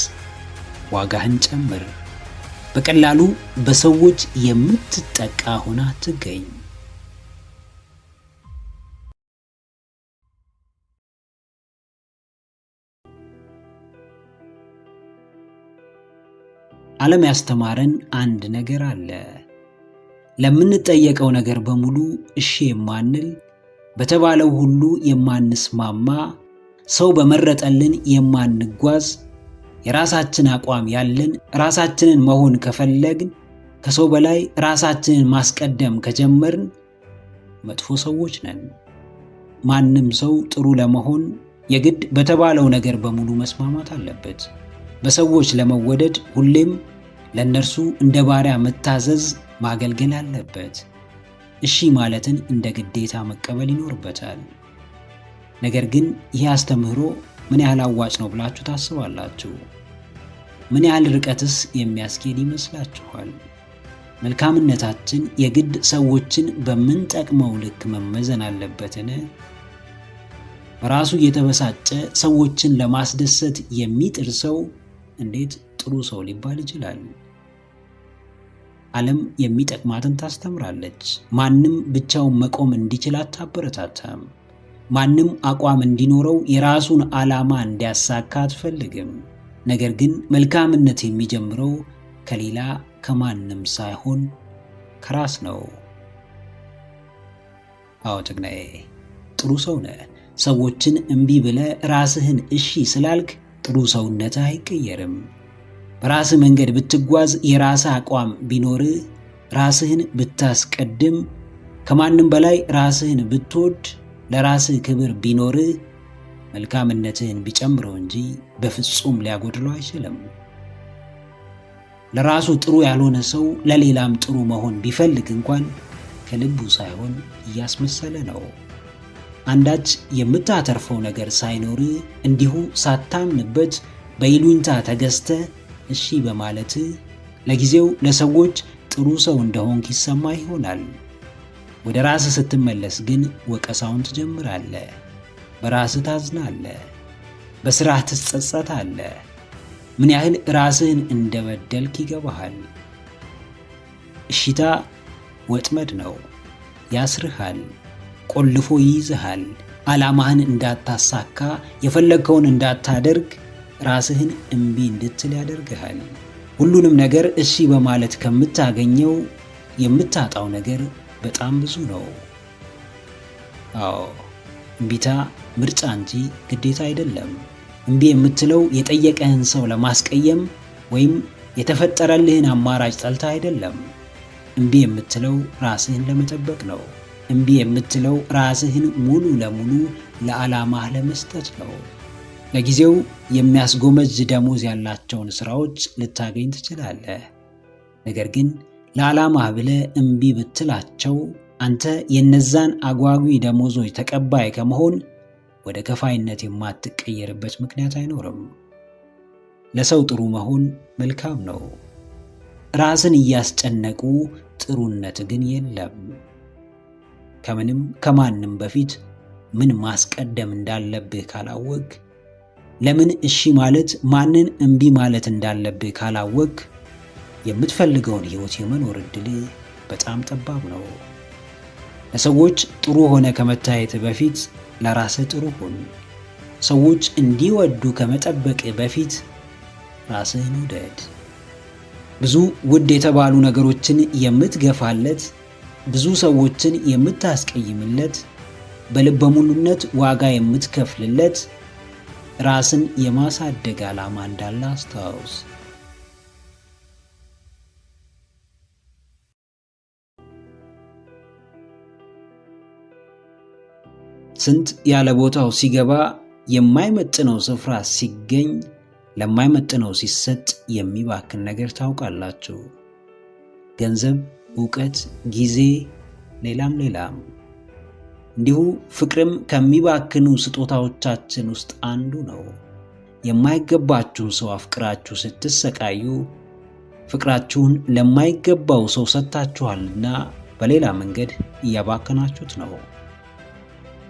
ዋጋህን ጨምር። በቀላሉ በሰዎች የምትጠቃ ሆና አትገኝ። ዓለም ያስተማረን አንድ ነገር አለ። ለምንጠየቀው ነገር በሙሉ እሺ የማንል፣ በተባለው ሁሉ የማንስማማ፣ ሰው በመረጠልን የማንጓዝ፣ የራሳችን አቋም ያለን፣ ራሳችንን መሆን ከፈለግን፣ ከሰው በላይ ራሳችንን ማስቀደም ከጀመርን መጥፎ ሰዎች ነን። ማንም ሰው ጥሩ ለመሆን የግድ በተባለው ነገር በሙሉ መስማማት አለበት። በሰዎች ለመወደድ ሁሌም ለእነርሱ እንደ ባሪያ መታዘዝ፣ ማገልገል አለበት። እሺ ማለትን እንደ ግዴታ መቀበል ይኖርበታል። ነገር ግን ይህ አስተምህሮ ምን ያህል አዋጭ ነው ብላችሁ ታስባላችሁ? ምን ያህል ርቀትስ የሚያስኬድ ይመስላችኋል? መልካምነታችን የግድ ሰዎችን በምንጠቅመው ልክ መመዘን አለበትን? በራሱ እየተበሳጨ ሰዎችን ለማስደሰት የሚጥር ሰው እንዴት ጥሩ ሰው ሊባል ይችላል? ዓለም የሚጠቅማትን ታስተምራለች። ማንም ብቻውን መቆም እንዲችል አታበረታታም። ማንም አቋም እንዲኖረው የራሱን ዓላማ እንዲያሳካ አትፈልግም። ነገር ግን መልካምነት የሚጀምረው ከሌላ ከማንም ሳይሆን ከራስ ነው። አዎ ጀግናዬ፣ ጥሩ ሰው ነህ። ሰዎችን እምቢ ብለህ ራስህን እሺ ስላልክ ጥሩ ሰውነትህ አይቀየርም። በራስህ መንገድ ብትጓዝ፣ የራስህ አቋም ቢኖርህ፣ ራስህን ብታስቀድም፣ ከማንም በላይ ራስህን ብትወድ፣ ለራስህ ክብር ቢኖርህ፣ መልካምነትህን ቢጨምረው እንጂ በፍጹም ሊያጎድለው አይችልም። ለራሱ ጥሩ ያልሆነ ሰው ለሌላም ጥሩ መሆን ቢፈልግ እንኳን ከልቡ ሳይሆን እያስመሰለ ነው። አንዳች የምታተርፈው ነገር ሳይኖር እንዲሁ ሳታምንበት በይሉኝታ ተገዝተ እሺ በማለት ለጊዜው ለሰዎች ጥሩ ሰው እንደሆንክ ይሰማ ይሆናል። ወደ ራስህ ስትመለስ ግን ወቀሳውን ትጀምራለህ። በራስህ ታዝናለህ። በስራህ ትጸጸታለህ። ምን ያህል ራስህን እንደበደልክ ይገባሃል። እሺታ ወጥመድ ነው። ያስርሃል፣ ቆልፎ ይይዝሃል። ዓላማህን እንዳታሳካ፣ የፈለግከውን እንዳታደርግ፣ ራስህን እምቢ እንድትል ያደርግሃል። ሁሉንም ነገር እሺ በማለት ከምታገኘው የምታጣው ነገር በጣም ብዙ ነው። አዎ፣ እምቢታ ምርጫ እንጂ ግዴታ አይደለም። እምቢ የምትለው የጠየቀህን ሰው ለማስቀየም ወይም የተፈጠረልህን አማራጭ ጠልታ አይደለም። እምቢ የምትለው ራስህን ለመጠበቅ ነው። እምቢ የምትለው ራስህን ሙሉ ለሙሉ ለዓላማህ ለመስጠት ነው። ለጊዜው የሚያስጎመጅ ደሞዝ ያላቸውን ስራዎች ልታገኝ ትችላለህ። ነገር ግን ለዓላማህ ብለህ እምቢ ብትላቸው አንተ የነዛን አጓጊ ደሞዞች ተቀባይ ከመሆን ወደ ከፋይነት የማትቀየርበት ምክንያት አይኖርም። ለሰው ጥሩ መሆን መልካም ነው። ራስን እያስጨነቁ ጥሩነት ግን የለም። ከምንም ከማንም በፊት ምን ማስቀደም እንዳለብህ ካላወቅ፣ ለምን እሺ ማለት ማንን እምቢ ማለት እንዳለብህ ካላወቅ፣ የምትፈልገውን ህይወት የመኖር እድል በጣም ጠባብ ነው። ለሰዎች ጥሩ ሆነ ከመታየት በፊት ለራስህ ጥሩ ሁን። ሰዎች እንዲወዱ ከመጠበቅ በፊት ራስህን ውደድ። ብዙ ውድ የተባሉ ነገሮችን የምትገፋለት፣ ብዙ ሰዎችን የምታስቀይምለት፣ በልበ ሙሉነት ዋጋ የምትከፍልለት ራስን የማሳደግ ዓላማ እንዳለ አስታውስ። ስንት ያለ ቦታው ሲገባ የማይመጥነው ስፍራ ሲገኝ ለማይመጥነው ሲሰጥ የሚባክን ነገር ታውቃላችሁ። ገንዘብ፣ ዕውቀት፣ ጊዜ፣ ሌላም ሌላም። እንዲሁ ፍቅርም ከሚባክኑ ስጦታዎቻችን ውስጥ አንዱ ነው። የማይገባችሁን ሰው አፍቅራችሁ ስትሰቃዩ ፍቅራችሁን ለማይገባው ሰው ሰጥታችኋልና በሌላ መንገድ እያባከናችሁት ነው።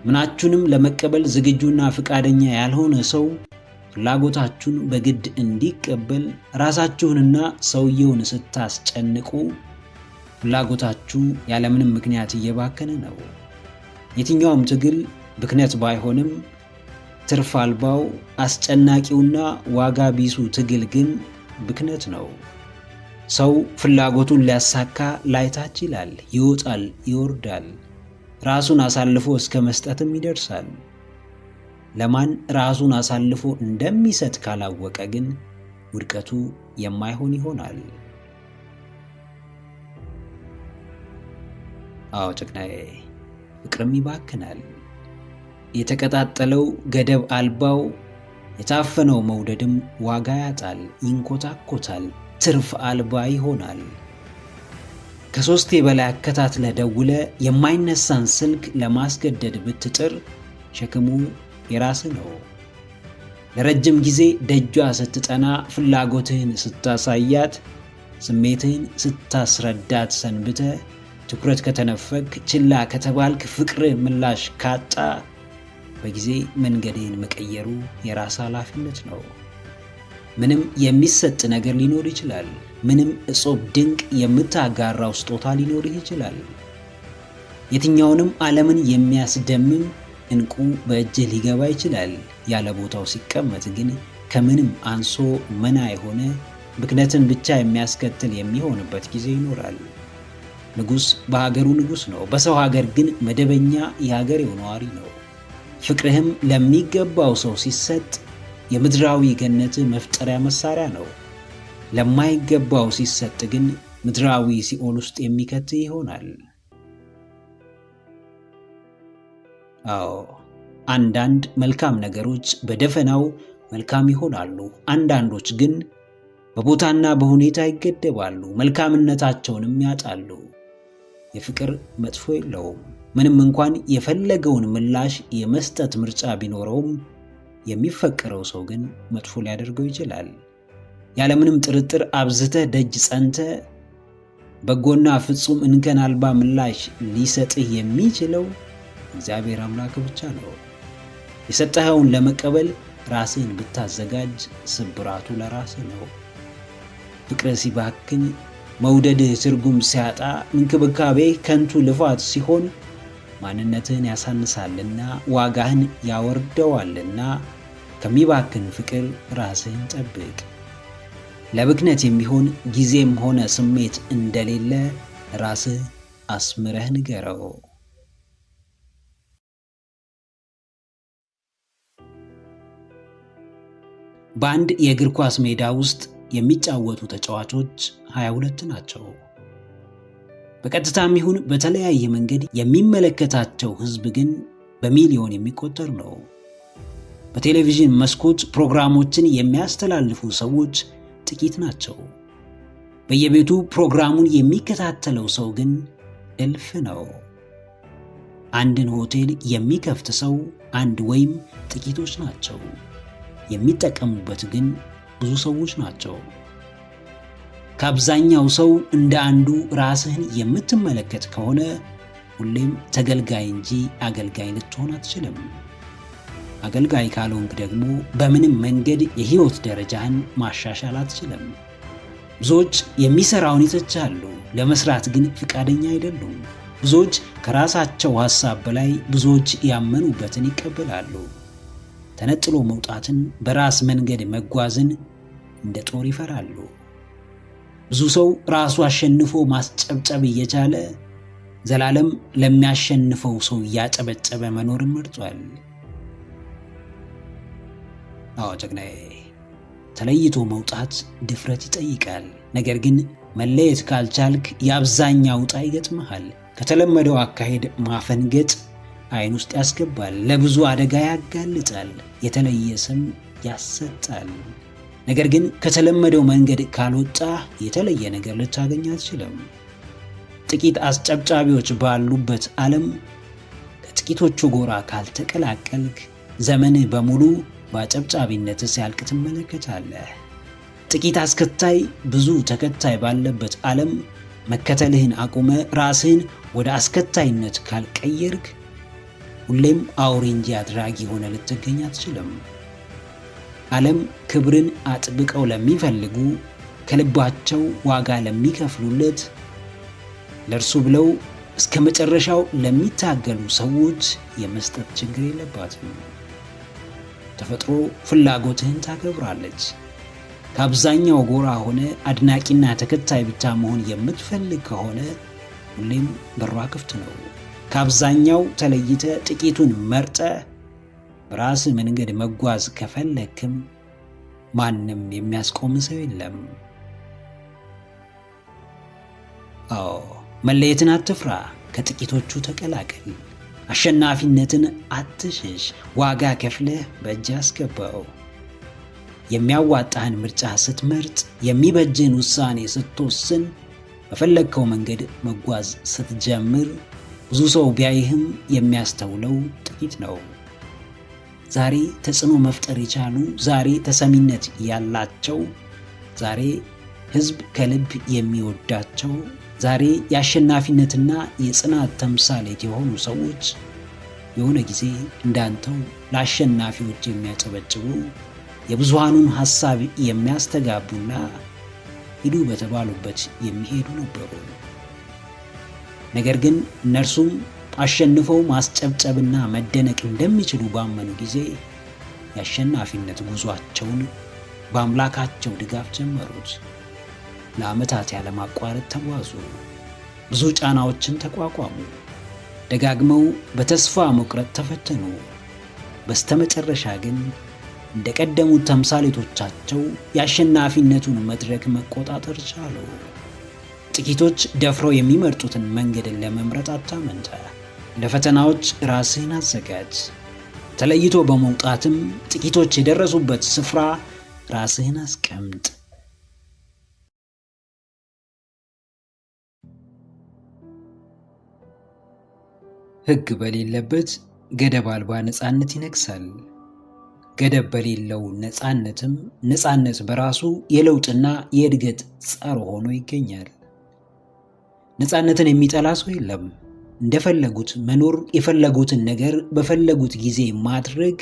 ምናችሁንም ለመቀበል ዝግጁና ፈቃደኛ ያልሆነ ሰው ፍላጎታችሁን በግድ እንዲቀበል ራሳችሁንና ሰውየውን ስታስጨንቁ ፍላጎታችሁ ያለምንም ምክንያት እየባከነ ነው። የትኛውም ትግል ብክነት ባይሆንም ትርፍ አልባው አስጨናቂውና ዋጋ ቢሱ ትግል ግን ብክነት ነው። ሰው ፍላጎቱን ሊያሳካ ላይታች ይላል፣ ይወጣል፣ ይወርዳል፣ ራሱን አሳልፎ እስከ መስጠትም ይደርሳል። ለማን ራሱን አሳልፎ እንደሚሰጥ ካላወቀ ግን ውድቀቱ የማይሆን ይሆናል። አዎ ጨቅናዬ፣ ፍቅርም ይባክናል። የተቀጣጠለው ገደብ አልባው የታፈነው መውደድም ዋጋ ያጣል፣ ይንኮታኮታል፣ ትርፍ አልባ ይሆናል። ከ3 በላይ አከታትለ ደውለ የማይነሳን ስልክ ለማስገደድ ብትጥር ሸክሙ የራስህ ነው። ለረጅም ጊዜ ደጇ ስትጠና ፍላጎትህን ስታሳያት ስሜትህን ስታስረዳት ሰንብተ ትኩረት ከተነፈግ ችላ ከተባልክ ፍቅር ምላሽ ካጣ በጊዜ መንገድህን መቀየሩ የራስ ኃላፊነት ነው። ምንም የሚሰጥ ነገር ሊኖር ይችላል። ምንም እጾብ ድንቅ የምታጋራው ስጦታ ሊኖርህ ይችላል። የትኛውንም ዓለምን የሚያስደምም እንቁ በእጅህ ሊገባ ይችላል። ያለ ቦታው ሲቀመጥ ግን ከምንም አንሶ መና የሆነ ብክነትን ብቻ የሚያስከትል የሚሆንበት ጊዜ ይኖራል። ንጉሥ በሀገሩ ንጉሥ ነው፣ በሰው ሀገር ግን መደበኛ የሀገሬው ነዋሪ ነው። ፍቅርህም ለሚገባው ሰው ሲሰጥ የምድራዊ ገነት መፍጠሪያ መሳሪያ ነው። ለማይገባው ሲሰጥ ግን ምድራዊ ሲኦል ውስጥ የሚከት ይሆናል። አዎ አንዳንድ መልካም ነገሮች በደፈናው መልካም ይሆናሉ። አንዳንዶች ግን በቦታና በሁኔታ ይገደባሉ፣ መልካምነታቸውንም ያጣሉ። የፍቅር መጥፎ የለውም። ምንም እንኳን የፈለገውን ምላሽ የመስጠት ምርጫ ቢኖረውም የሚፈቀረው ሰው ግን መጥፎ ሊያደርገው ይችላል። ያለምንም ጥርጥር አብዝተህ ደጅ ጸንተህ በጎና ፍጹም እንከን አልባ ምላሽ ሊሰጥህ የሚችለው እግዚአብሔር አምላክ ብቻ ነው። የሰጠኸውን ለመቀበል ራስህን ብታዘጋጅ ስብራቱ ለራስህ ነው። ፍቅር ሲባክን፣ መውደድህ ትርጉም ሲያጣ፣ እንክብካቤ ከንቱ ልፋት ሲሆን ማንነትህን ያሳንሳልና ዋጋህን ያወርደዋልና ከሚባክን ፍቅር ራስህን ጠብቅ። ለብክነት የሚሆን ጊዜም ሆነ ስሜት እንደሌለ ራስህ አስምረህ ንገረው። በአንድ የእግር ኳስ ሜዳ ውስጥ የሚጫወቱ ተጫዋቾች 22 ናቸው። በቀጥታም ይሁን በተለያየ መንገድ የሚመለከታቸው ሕዝብ ግን በሚሊዮን የሚቆጠር ነው። በቴሌቪዥን መስኮት ፕሮግራሞችን የሚያስተላልፉ ሰዎች ጥቂት ናቸው። በየቤቱ ፕሮግራሙን የሚከታተለው ሰው ግን እልፍ ነው። አንድን ሆቴል የሚከፍት ሰው አንድ ወይም ጥቂቶች ናቸው። የሚጠቀሙበት ግን ብዙ ሰዎች ናቸው። ከአብዛኛው ሰው እንደ አንዱ ራስህን የምትመለከት ከሆነ ሁሌም ተገልጋይ እንጂ አገልጋይ ልትሆን አትችልም። አገልጋይ ካልሆንክ ደግሞ በምንም መንገድ የህይወት ደረጃህን ማሻሻል አትችልም። ብዙዎች የሚሰራውን ይተቻሉ፣ ለመስራት ግን ፍቃደኛ አይደሉም። ብዙዎች ከራሳቸው ሐሳብ በላይ ብዙዎች ያመኑበትን ይቀበላሉ። ተነጥሎ መውጣትን፣ በራስ መንገድ መጓዝን እንደ ጦር ይፈራሉ። ብዙ ሰው ራሱ አሸንፎ ማስጨብጨብ እየቻለ ዘላለም ለሚያሸንፈው ሰው እያጨበጨበ መኖርን መርጧል። አዎ ጀግናዬ፣ ተለይቶ መውጣት ድፍረት ይጠይቃል። ነገር ግን መለየት ካልቻልክ የአብዛኛው ዕጣ ይገጥምሃል። ከተለመደው አካሄድ ማፈንገጥ ዓይን ውስጥ ያስገባል፣ ለብዙ አደጋ ያጋልጣል፣ የተለየ ስም ያሰጣል። ነገር ግን ከተለመደው መንገድ ካልወጣ የተለየ ነገር ልታገኝ አትችልም። ጥቂት አስጨብጫቢዎች ባሉበት ዓለም ከጥቂቶቹ ጎራ ካልተቀላቀልክ ዘመንህ በሙሉ በአጨብጫቢነት ሲያልቅ ትመለከታለህ። ጥቂት አስከታይ ብዙ ተከታይ ባለበት ዓለም መከተልህን አቁመ ራስህን ወደ አስከታይነት ካልቀየርክ ሁሌም አውሬ እንጂ አድራጊ ሆነ ልትገኝ አትችልም። ዓለም ክብርን አጥብቀው ለሚፈልጉ፣ ከልባቸው ዋጋ ለሚከፍሉለት፣ ለእርሱ ብለው እስከ መጨረሻው ለሚታገሉ ሰዎች የመስጠት ችግር የለባትም። ተፈጥሮ ፍላጎትህን ታከብራለች። ከአብዛኛው ጎራ ሆነ አድናቂና ተከታይ ብቻ መሆን የምትፈልግ ከሆነ ሁሌም በሯ ክፍት ነው። ከአብዛኛው ተለይተ ጥቂቱን መርጠ በራስህ መንገድ መጓዝ ከፈለክም ማንም የሚያስቆም ሰው የለም። አዎ፣ መለየትን አትፍራ፣ ከጥቂቶቹ ተቀላቀል። አሸናፊነትን አትሽሽ፣ ዋጋ ከፍለህ በእጅ አስገባው። የሚያዋጣህን ምርጫ ስትመርጥ፣ የሚበጅህን ውሳኔ ስትወስን፣ በፈለግከው መንገድ መጓዝ ስትጀምር ብዙ ሰው ቢያይህም የሚያስተውለው ጥቂት ነው። ዛሬ ተጽዕኖ መፍጠር የቻሉ፣ ዛሬ ተሰሚነት ያላቸው፣ ዛሬ ሕዝብ ከልብ የሚወዳቸው፣ ዛሬ የአሸናፊነትና የጽናት ተምሳሌት የሆኑ ሰዎች የሆነ ጊዜ እንዳንተው ለአሸናፊዎች የሚያጨበጭቡ፣ የብዙሃኑን ሐሳብ የሚያስተጋቡና ሂዱ በተባሉበት የሚሄዱ ነበሩ። ነገር ግን እነርሱም አሸንፈው ማስጨብጨብና መደነቅ እንደሚችሉ ባመኑ ጊዜ የአሸናፊነት ጉዟቸውን በአምላካቸው ድጋፍ ጀመሩት። ለዓመታት ያለማቋረጥ ተጓዙ። ብዙ ጫናዎችን ተቋቋሙ። ደጋግመው በተስፋ መቁረጥ ተፈተኑ። በስተመጨረሻ ግን እንደ ቀደሙት ተምሳሌቶቻቸው የአሸናፊነቱን መድረክ መቆጣጠር ቻሉ። ጥቂቶች ደፍረው የሚመርጡትን መንገድን ለመምረጥ አታመንታ። ለፈተናዎች ራስህን አዘጋጅ። ተለይቶ በመውጣትም ጥቂቶች የደረሱበት ስፍራ ራስህን አስቀምጥ። ሕግ በሌለበት ገደብ አልባ ነፃነት ይነግሳል። ገደብ በሌለው ነፃነትም ነፃነት በራሱ የለውጥና የእድገት ጸር ሆኖ ይገኛል። ነፃነትን የሚጠላ ሰው የለም። እንደፈለጉት መኖር፣ የፈለጉትን ነገር በፈለጉት ጊዜ ማድረግ፣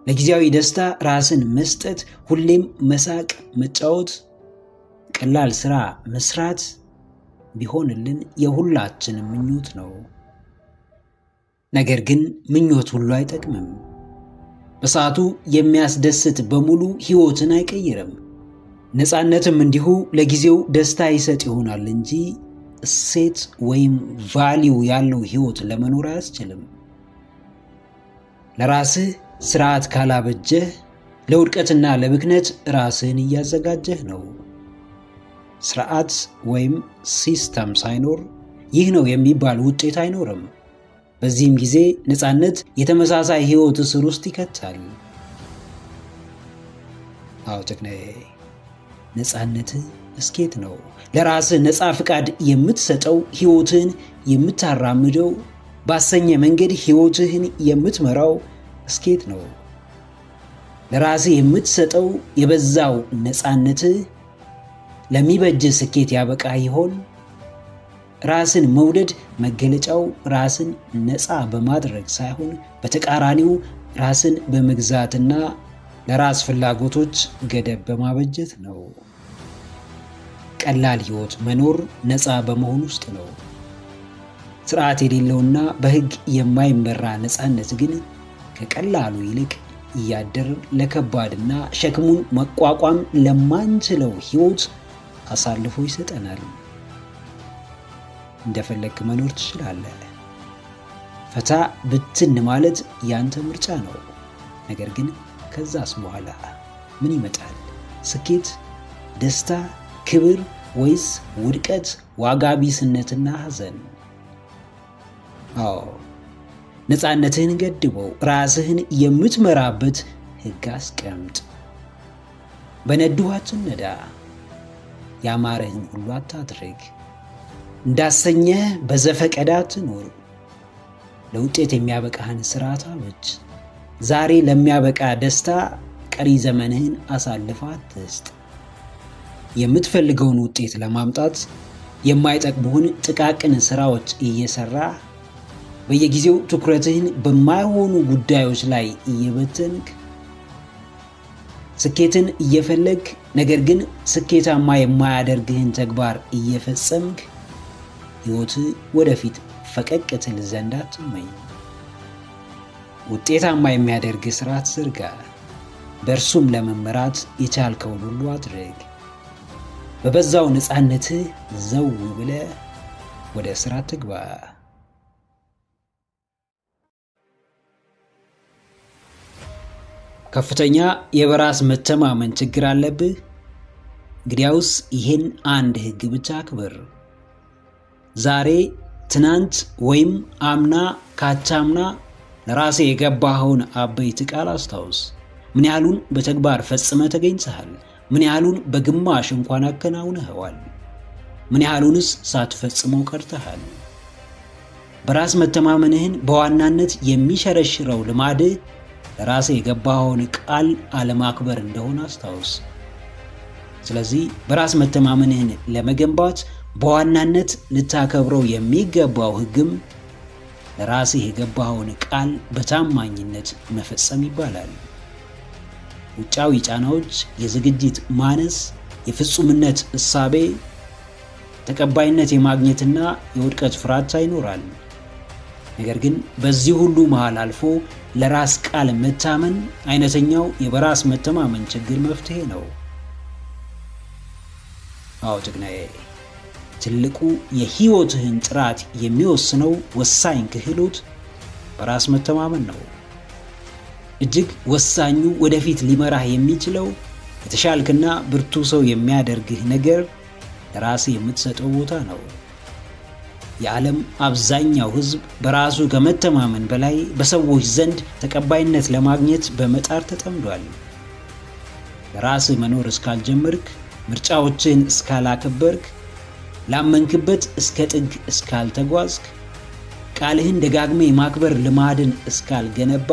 ለጊዜያዊ ደስታ ራስን መስጠት፣ ሁሌም መሳቅ፣ መጫወት፣ ቀላል ስራ መስራት ቢሆንልን የሁላችንም ምኞት ነው። ነገር ግን ምኞት ሁሉ አይጠቅምም። በሰዓቱ የሚያስደስት በሙሉ ሕይወትን አይቀይርም። ነፃነትም እንዲሁ ለጊዜው ደስታ ይሰጥ ይሆናል እንጂ እሴት ወይም ቫሊዩ ያለው ሕይወት ለመኖር አያስችልም። ለራስህ ስርዓት ካላበጀህ ለውድቀትና ለብክነት ራስህን እያዘጋጀህ ነው። ስርዓት ወይም ሲስተም ሳይኖር ይህ ነው የሚባል ውጤት አይኖርም። በዚህም ጊዜ ነፃነት የተመሳሳይ ሕይወት እስር ውስጥ ይከታል። አዎ ጀግናዬ፣ ነፃነትህ እስኬት ነው። ለራስህ ነፃ ፍቃድ የምትሰጠው፣ ሕይወትህን የምታራምደው፣ ባሰኘ መንገድ ሕይወትህን የምትመራው እስኬት ነው። ለራስህ የምትሰጠው የበዛው ነፃነትህ ለሚበጅ ስኬት ያበቃ ይሆን? ራስን መውደድ መገለጫው ራስን ነፃ በማድረግ ሳይሆን በተቃራኒው ራስን በመግዛትና ለራስ ፍላጎቶች ገደብ በማበጀት ነው። ቀላል ሕይወት መኖር ነፃ በመሆን ውስጥ ነው። ስርዓት የሌለውና በሕግ የማይመራ ነፃነት ግን ከቀላሉ ይልቅ እያደር ለከባድና ሸክሙን መቋቋም ለማንችለው ሕይወት አሳልፎ ይሰጠናል። እንደፈለግክ መኖር ትችላለህ። ፈታ ብትን ማለት ያንተ ምርጫ ነው። ነገር ግን ከዛስ በኋላ ምን ይመጣል? ስኬት፣ ደስታ፣ ክብር ወይስ ውድቀት፣ ዋጋ ቢስነትና ሐዘን? አዎ ነፃነትህን ገድበው። ራስህን የምትመራበት ሕግ አስቀምጥ። በነዱህ አትነዳ። ያማረህን ሁሉ አታድርግ። እንዳሰኘህ በዘፈቀደ አትኑር። ለውጤት የሚያበቃህን ሥርዓት አብጅ። ዛሬ ለሚያበቃ ደስታ ቀሪ ዘመንህን አሳልፈህ አትስጥ። የምትፈልገውን ውጤት ለማምጣት የማይጠቅሙህን ጥቃቅን ሥራዎች እየሠራ በየጊዜው ትኩረትህን በማይሆኑ ጉዳዮች ላይ እየበተንክ ስኬትን እየፈለግ ነገር ግን ስኬታማ የማያደርግህን ተግባር እየፈጸምክ ሕይወትህ ወደፊት ፈቀቅ ትል ዘንድ አትመኝ። ውጤታማ የሚያደርግ ሥርዓት ዘርጋ። በእርሱም ለመመራት የቻልከውን ሁሉ አድርግ። በበዛው ነፃነትህ ዘው ብለህ ወደ ሥራ ትግባ። ከፍተኛ የበራስ መተማመን ችግር አለብህ? እንግዲያውስ ይህን አንድ ሕግ ብቻ አክብር። ዛሬ፣ ትናንት ወይም አምና ካቻምና ለራሴ የገባኸውን አበይት ቃል አስታውስ። ምን ያህሉን በተግባር ፈጽመ ተገኝተሃል? ምን ያህሉን በግማሽ እንኳን አከናውነኸዋል? ምን ያህሉንስ ሳትፈጽመው ቀርተሃል? በራስ መተማመንህን በዋናነት የሚሸረሽረው ልማድህ ለራሴ የገባኸውን ቃል አለማክበር እንደሆነ አስታውስ። ስለዚህ በራስ መተማመንህን ለመገንባት በዋናነት ልታከብረው የሚገባው ሕግም ለራስህ የገባኸውን ቃል በታማኝነት መፈጸም ይባላል። ውጫዊ ጫናዎች፣ የዝግጅት ማነስ፣ የፍጹምነት እሳቤ፣ ተቀባይነት የማግኘትና የውድቀት ፍራቻ ይኖራል። ነገር ግን በዚህ ሁሉ መሃል አልፎ ለራስ ቃል መታመን አይነተኛው የበራስ መተማመን ችግር መፍትሄ ነው። አዎ ጀግናዬ፣ ትልቁ የሕይወትህን ጥራት የሚወስነው ወሳኝ ክህሎት በራስ መተማመን ነው። እጅግ ወሳኙ ወደፊት ሊመራህ የሚችለው የተሻልክና ብርቱ ሰው የሚያደርግህ ነገር ለራስህ የምትሰጠው ቦታ ነው። የዓለም አብዛኛው ሕዝብ በራሱ ከመተማመን በላይ በሰዎች ዘንድ ተቀባይነት ለማግኘት በመጣር ተጠምዷል። ለራስህ መኖር እስካልጀመርክ፣ ምርጫዎችህን እስካላከበርክ፣ ላመንክበት እስከ ጥግ እስካልተጓዝክ፣ ቃልህን ደጋግመ የማክበር ልማድን እስካልገነባ፣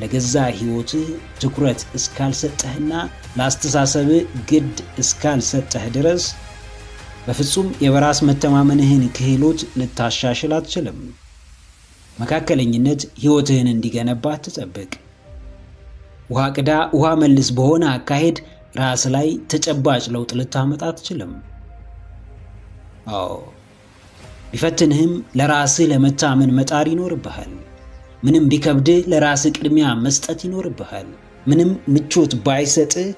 ለገዛ ሕይወትህ ትኩረት እስካልሰጠህና ለአስተሳሰብህ ግድ እስካልሰጠህ ድረስ በፍጹም የበራስ መተማመንህን ክህሎት ልታሻሽል አትችልም። መካከለኝነት ሕይወትህን እንዲገነባ አትጠብቅ። ውሃ ቅዳ ውሃ መልስ በሆነ አካሄድ ራስ ላይ ተጨባጭ ለውጥ ልታመጣ አትችልም። አዎ ቢፈትንህም ለራስህ ለመታመን መጣር ይኖርብሃል። ምንም ቢከብድህ ለራስህ ቅድሚያ መስጠት ይኖርብሃል። ምንም ምቾት ባይሰጥህ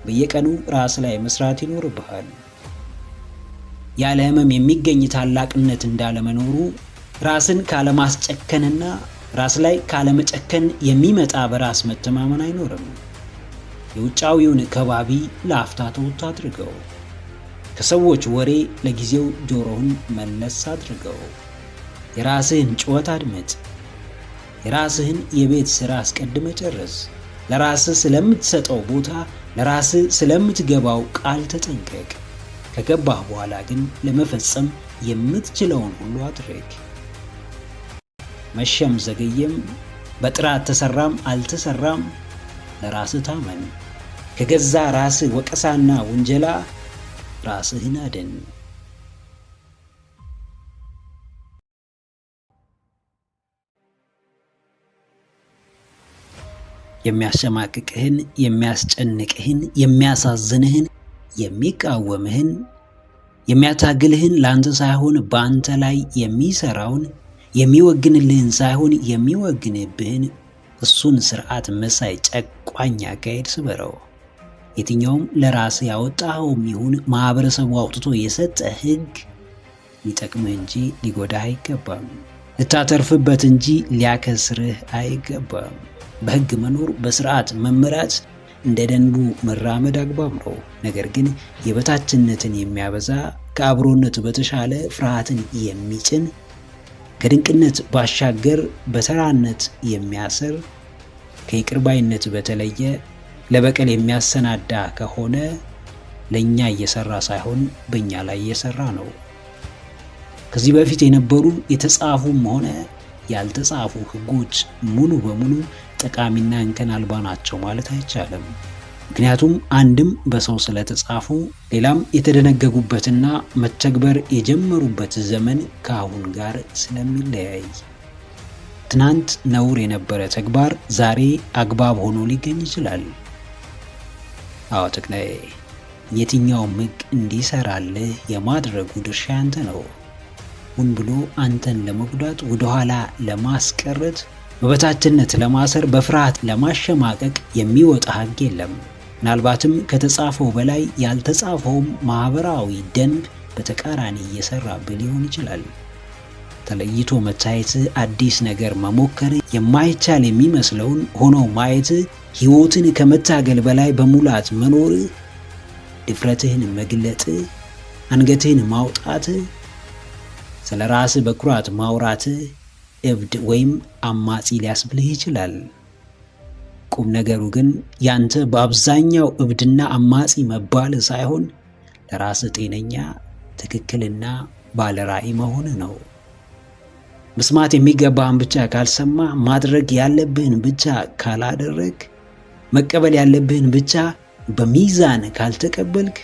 በየቀኑ ራስ ላይ መስራት ይኖርብሃል። ያለ ሕመም የሚገኝ ታላቅነት እንዳለመኖሩ ራስን ካለማስጨከንና ራስ ላይ ካለመጨከን የሚመጣ በራስ መተማመን አይኖርም። የውጫዊውን ከባቢ ለአፍታ ተውት አድርገው። ከሰዎች ወሬ ለጊዜው ጆሮህን መለስ አድርገው። የራስህን ጩኸት አድመጥ። የራስህን የቤት ሥራ አስቀድመ ጨርስ። ለራስህ ስለምትሰጠው ቦታ፣ ለራስህ ስለምትገባው ቃል ተጠንቀቅ። ከገባህ በኋላ ግን ለመፈጸም የምትችለውን ሁሉ አድርግ። መሸም ዘገየም፣ በጥራት ተሰራም አልተሰራም ለራስህ ታመን። ከገዛ ራስህ ወቀሳና ውንጀላ ራስህን አድን። የሚያሸማቅቅህን፣ የሚያስጨንቅህን፣ የሚያሳዝንህን፣ የሚቃወምህን፣ የሚያታግልህን ለአንተ ሳይሆን በአንተ ላይ የሚሰራውን፣ የሚወግንልህን ሳይሆን የሚወግንብህን እሱን ስርዓት መሳይ ጨቋኝ አካሄድ ስበረው። የትኛውም ለራስህ ያወጣኸውም ይሁን ማህበረሰቡ አውጥቶ የሰጠ ሕግ ሊጠቅምህ እንጂ ሊጎዳህ አይገባም። ልታተርፍበት እንጂ ሊያከስርህ አይገባም። በሕግ መኖር፣ በስርዓት መመራት፣ እንደ ደንቡ መራመድ አግባብ ነው። ነገር ግን የበታችነትን የሚያበዛ ከአብሮነት በተሻለ ፍርሃትን የሚጭን ከድንቅነት ባሻገር በተራነት የሚያስር ከይቅርባይነት በተለየ ለበቀል የሚያሰናዳ ከሆነ ለኛ እየሰራ ሳይሆን በእኛ ላይ እየሰራ ነው። ከዚህ በፊት የነበሩ የተጻፉም ሆነ ያልተጻፉ ሕጎች ሙሉ በሙሉ ጠቃሚና እንከን አልባ ናቸው ማለት አይቻልም። ምክንያቱም አንድም በሰው ስለተጻፉ፣ ሌላም የተደነገጉበትና መተግበር የጀመሩበት ዘመን ከአሁን ጋር ስለሚለያይ። ትናንት ነውር የነበረ ተግባር ዛሬ አግባብ ሆኖ ሊገኝ ይችላል። አዎ ተክናዬ፣ የትኛውም ሕግ እንዲሰራልህ የማድረጉ ድርሻ ያንተ ነው። ሁን ብሎ አንተን ለመጉዳት፣ ወደኋላ ለማስቀረት፣ በበታችነት ለማሰር፣ በፍርሃት ለማሸማቀቅ የሚወጣ ሕግ የለም። ምናልባትም ከተጻፈው በላይ ያልተጻፈውም ማህበራዊ ደንብ በተቃራኒ እየሰራብህ ሊሆን ይችላል። ተለይቶ መታየት፣ አዲስ ነገር መሞከር፣ የማይቻል የሚመስለውን ሆኖ ማየት፣ ሕይወትን ከመታገል በላይ በሙላት መኖር፣ ድፍረትህን መግለጥ፣ አንገትህን ማውጣት፣ ስለ ራስህ በኩራት ማውራት እብድ ወይም አማጺ ሊያስብልህ ይችላል። ቁም ነገሩ ግን ያንተ በአብዛኛው እብድና አማጺ መባል ሳይሆን ለራስህ ጤነኛ፣ ትክክልና ባለራዕይ መሆን ነው። መስማት የሚገባህን ብቻ ካልሰማ፣ ማድረግ ያለብህን ብቻ ካላደረግ፣ መቀበል ያለብህን ብቻ በሚዛን ካልተቀበልክ፣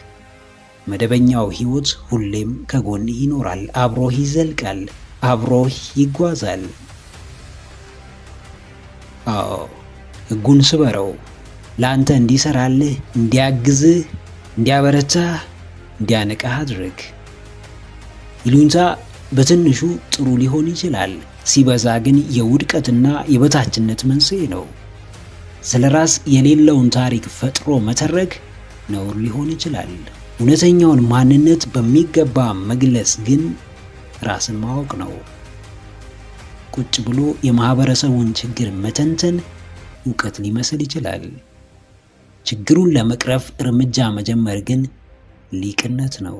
መደበኛው ሕይወት ሁሌም ከጎንህ ይኖራል፣ አብሮህ ይዘልቃል፣ አብሮህ ይጓዛል። አዎ ሕጉን ስበረው። ለአንተ እንዲሰራልህ፣ እንዲያግዝህ፣ እንዲያበረታህ፣ እንዲያነቃህ አድርግ። ይሉኝታ በትንሹ ጥሩ ሊሆን ይችላል፣ ሲበዛ ግን የውድቀትና የበታችነት መንስኤ ነው። ስለ ራስ የሌለውን ታሪክ ፈጥሮ መተረክ ነውር ሊሆን ይችላል። እውነተኛውን ማንነት በሚገባ መግለጽ ግን ራስን ማወቅ ነው። ቁጭ ብሎ የማህበረሰቡን ችግር መተንተን እውቀት ሊመስል ይችላል። ችግሩን ለመቅረፍ እርምጃ መጀመር ግን ሊቅነት ነው።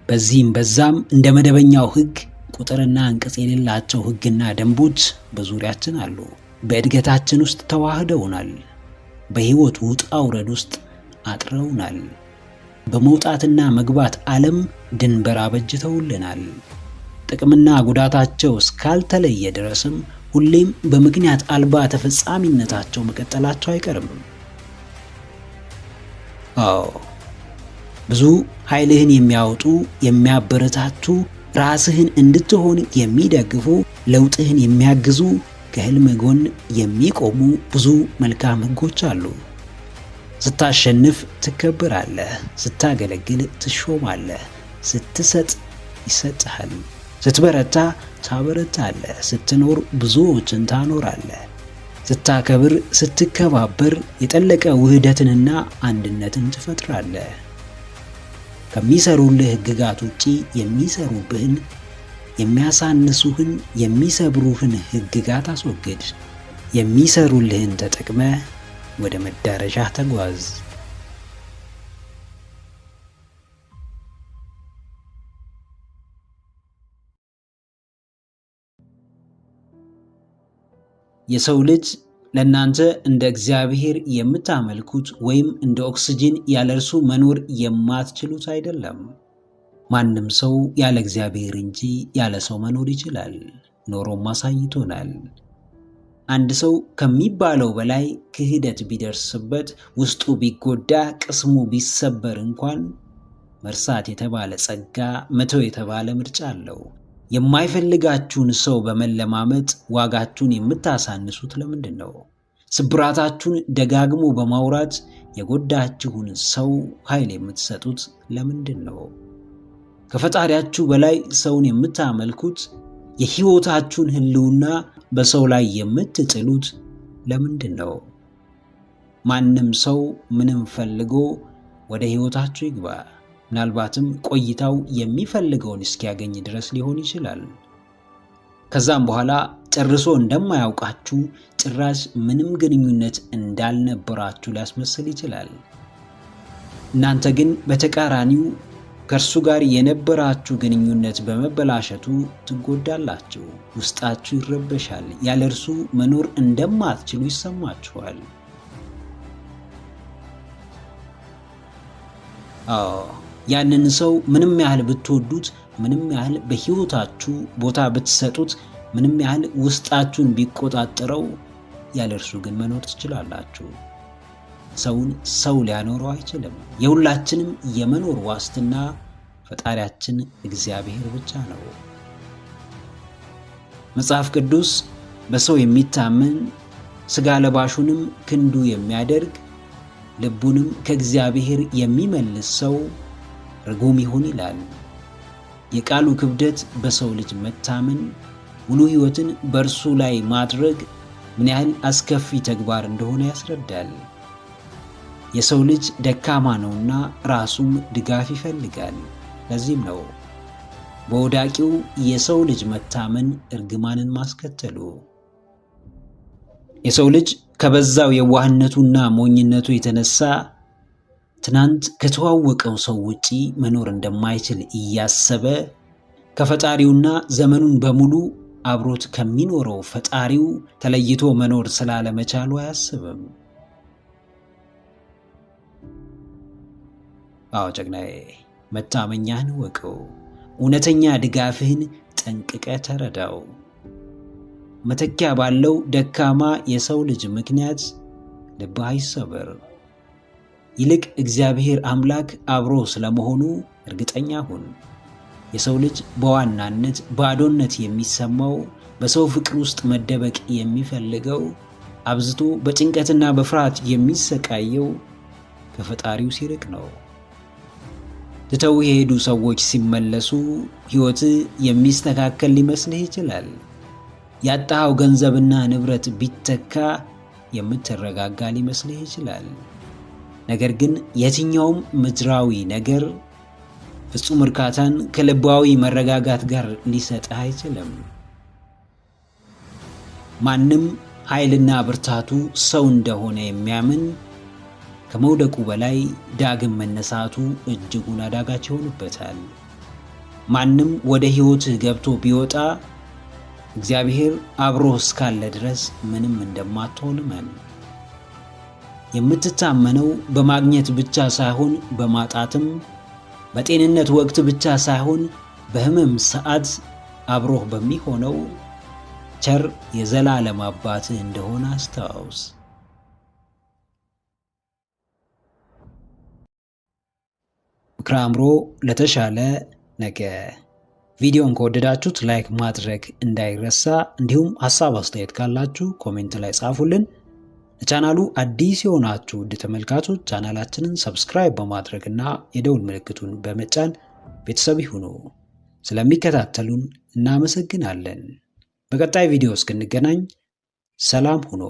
በዚህም በዛም እንደ መደበኛው ሕግ ቁጥርና አንቀጽ የሌላቸው ሕግና ደንቦች በዙሪያችን አሉ። በእድገታችን ውስጥ ተዋህደውናል። በሕይወት ውጣ ውረድ ውስጥ አጥረውናል። በመውጣትና መግባት ዓለም ድንበር አበጅተውልናል። ጥቅምና ጉዳታቸው እስካልተለየ ድረስም ሁሌም በምክንያት አልባ ተፈጻሚነታቸው መቀጠላቸው አይቀርም። አዎ ብዙ ኃይልህን የሚያወጡ፣ የሚያበረታቱ፣ ራስህን እንድትሆን የሚደግፉ፣ ለውጥህን የሚያግዙ፣ ከህልም ጎን የሚቆሙ ብዙ መልካም ሕጎች አሉ። ስታሸንፍ ትከበራለህ፣ ስታገለግል ትሾማለህ፣ ስትሰጥ ይሰጥሃል፣ ስትበረታ ታበረታለህ፣ ስትኖር ብዙዎችን ታኖራለህ፣ ስታከብር፣ ስትከባበር የጠለቀ ውህደትንና አንድነትን ትፈጥራለህ። ከሚሰሩልህ ሕግጋት ውጪ የሚሰሩብህን፣ የሚያሳንሱህን፣ የሚሰብሩህን ሕግጋት አስወግድ። የሚሰሩልህን ተጠቅመህ ወደ መዳረሻ ተጓዝ። የሰው ልጅ ለእናንተ እንደ እግዚአብሔር የምታመልኩት ወይም እንደ ኦክስጂን ያለ እርሱ መኖር የማትችሉት አይደለም። ማንም ሰው ያለ እግዚአብሔር እንጂ ያለ ሰው መኖር ይችላል፣ ኖሮም አሳይቶናል። አንድ ሰው ከሚባለው በላይ ክህደት ቢደርስበት፣ ውስጡ ቢጎዳ፣ ቅስሙ ቢሰበር እንኳን መርሳት የተባለ ጸጋ፣ መተው የተባለ ምርጫ አለው። የማይፈልጋችሁን ሰው በመለማመጥ ዋጋችሁን የምታሳንሱት ለምንድን ነው? ስብራታችሁን ደጋግሞ በማውራት የጎዳችሁን ሰው ኃይል የምትሰጡት ለምንድን ነው? ከፈጣሪያችሁ በላይ ሰውን የምታመልኩት፣ የሕይወታችሁን ህልውና በሰው ላይ የምትጥሉት ለምንድን ነው? ማንም ሰው ምንም ፈልጎ ወደ ሕይወታችሁ ይግባ፣ ምናልባትም ቆይታው የሚፈልገውን እስኪያገኝ ድረስ ሊሆን ይችላል። ከዛም በኋላ ጨርሶ እንደማያውቃችሁ፣ ጭራሽ ምንም ግንኙነት እንዳልነበራችሁ ሊያስመስል ይችላል። እናንተ ግን በተቃራኒው ከእርሱ ጋር የነበራችሁ ግንኙነት በመበላሸቱ ትጎዳላችሁ። ውስጣችሁ ይረበሻል። ያለ እርሱ መኖር እንደማትችሉ ይሰማችኋል። ያንን ሰው ምንም ያህል ብትወዱት፣ ምንም ያህል በሕይወታችሁ ቦታ ብትሰጡት፣ ምንም ያህል ውስጣችሁን ቢቆጣጠረው፣ ያለ እርሱ ግን መኖር ትችላላችሁ። ሰውን ሰው ሊያኖረው አይችልም። የሁላችንም የመኖር ዋስትና ፈጣሪያችን እግዚአብሔር ብቻ ነው። መጽሐፍ ቅዱስ በሰው የሚታመን ሥጋ ለባሹንም ክንዱ የሚያደርግ ልቡንም ከእግዚአብሔር የሚመልስ ሰው ርጉም ይሁን ይላል። የቃሉ ክብደት በሰው ልጅ መታመን፣ ሙሉ ሕይወትን በእርሱ ላይ ማድረግ ምን ያህል አስከፊ ተግባር እንደሆነ ያስረዳል። የሰው ልጅ ደካማ ነውና ራሱም ድጋፍ ይፈልጋል። ለዚህም ነው በወዳቂው የሰው ልጅ መታመን እርግማንን ማስከተሉ። የሰው ልጅ ከበዛው የዋህነቱና ሞኝነቱ የተነሳ ትናንት ከተዋወቀው ሰው ውጪ መኖር እንደማይችል እያሰበ ከፈጣሪውና ዘመኑን በሙሉ አብሮት ከሚኖረው ፈጣሪው ተለይቶ መኖር ስላለመቻሉ አያስብም። ጀግናዬ፣ መታመኛህን ወቀው፣ እውነተኛ ድጋፍህን ጠንቅቀ ተረዳው። መተኪያ ባለው ደካማ የሰው ልጅ ምክንያት ልብህ አይሰበር። ይልቅ እግዚአብሔር አምላክ አብሮ ስለመሆኑ እርግጠኛ ሁን። የሰው ልጅ በዋናነት ባዶነት የሚሰማው፣ በሰው ፍቅር ውስጥ መደበቅ የሚፈልገው፣ አብዝቶ በጭንቀትና በፍርሃት የሚሰቃየው ከፈጣሪው ሲርቅ ነው። ትተው የሄዱ ሰዎች ሲመለሱ ሕይወት የሚስተካከል ሊመስልህ ይችላል። ያጣኸው ገንዘብና ንብረት ቢተካ የምትረጋጋ ሊመስልህ ይችላል። ነገር ግን የትኛውም ምድራዊ ነገር ፍጹም እርካታን ከልባዊ መረጋጋት ጋር ሊሰጥህ አይችልም። ማንም ኃይልና ብርታቱ ሰው እንደሆነ የሚያምን ከመውደቁ በላይ ዳግም መነሳቱ እጅጉን አዳጋች ይሆንበታል። ማንም ወደ ሕይወትህ ገብቶ ቢወጣ እግዚአብሔር አብሮህ እስካለ ድረስ ምንም እንደማትሆን እመን። የምትታመነው በማግኘት ብቻ ሳይሆን በማጣትም፣ በጤንነት ወቅት ብቻ ሳይሆን በሕመም ሰዓት አብሮህ በሚሆነው ቸር የዘላለም አባትህ እንደሆነ አስታውስ። ምክረ አእምሮ ለተሻለ ነገ። ቪዲዮን ከወደዳችሁት ላይክ ማድረግ እንዳይረሳ፣ እንዲሁም ሐሳብ አስተያየት ካላችሁ ኮሜንት ላይ ጻፉልን። ለቻናሉ አዲስ የሆናችሁ ውድ ተመልካቾች ቻናላችንን ሰብስክራይብ በማድረግና የደውል ምልክቱን በመጫን ቤተሰብ ይሁኑ። ስለሚከታተሉን እናመሰግናለን። በቀጣይ ቪዲዮ እስክንገናኝ ሰላም ሁኑ።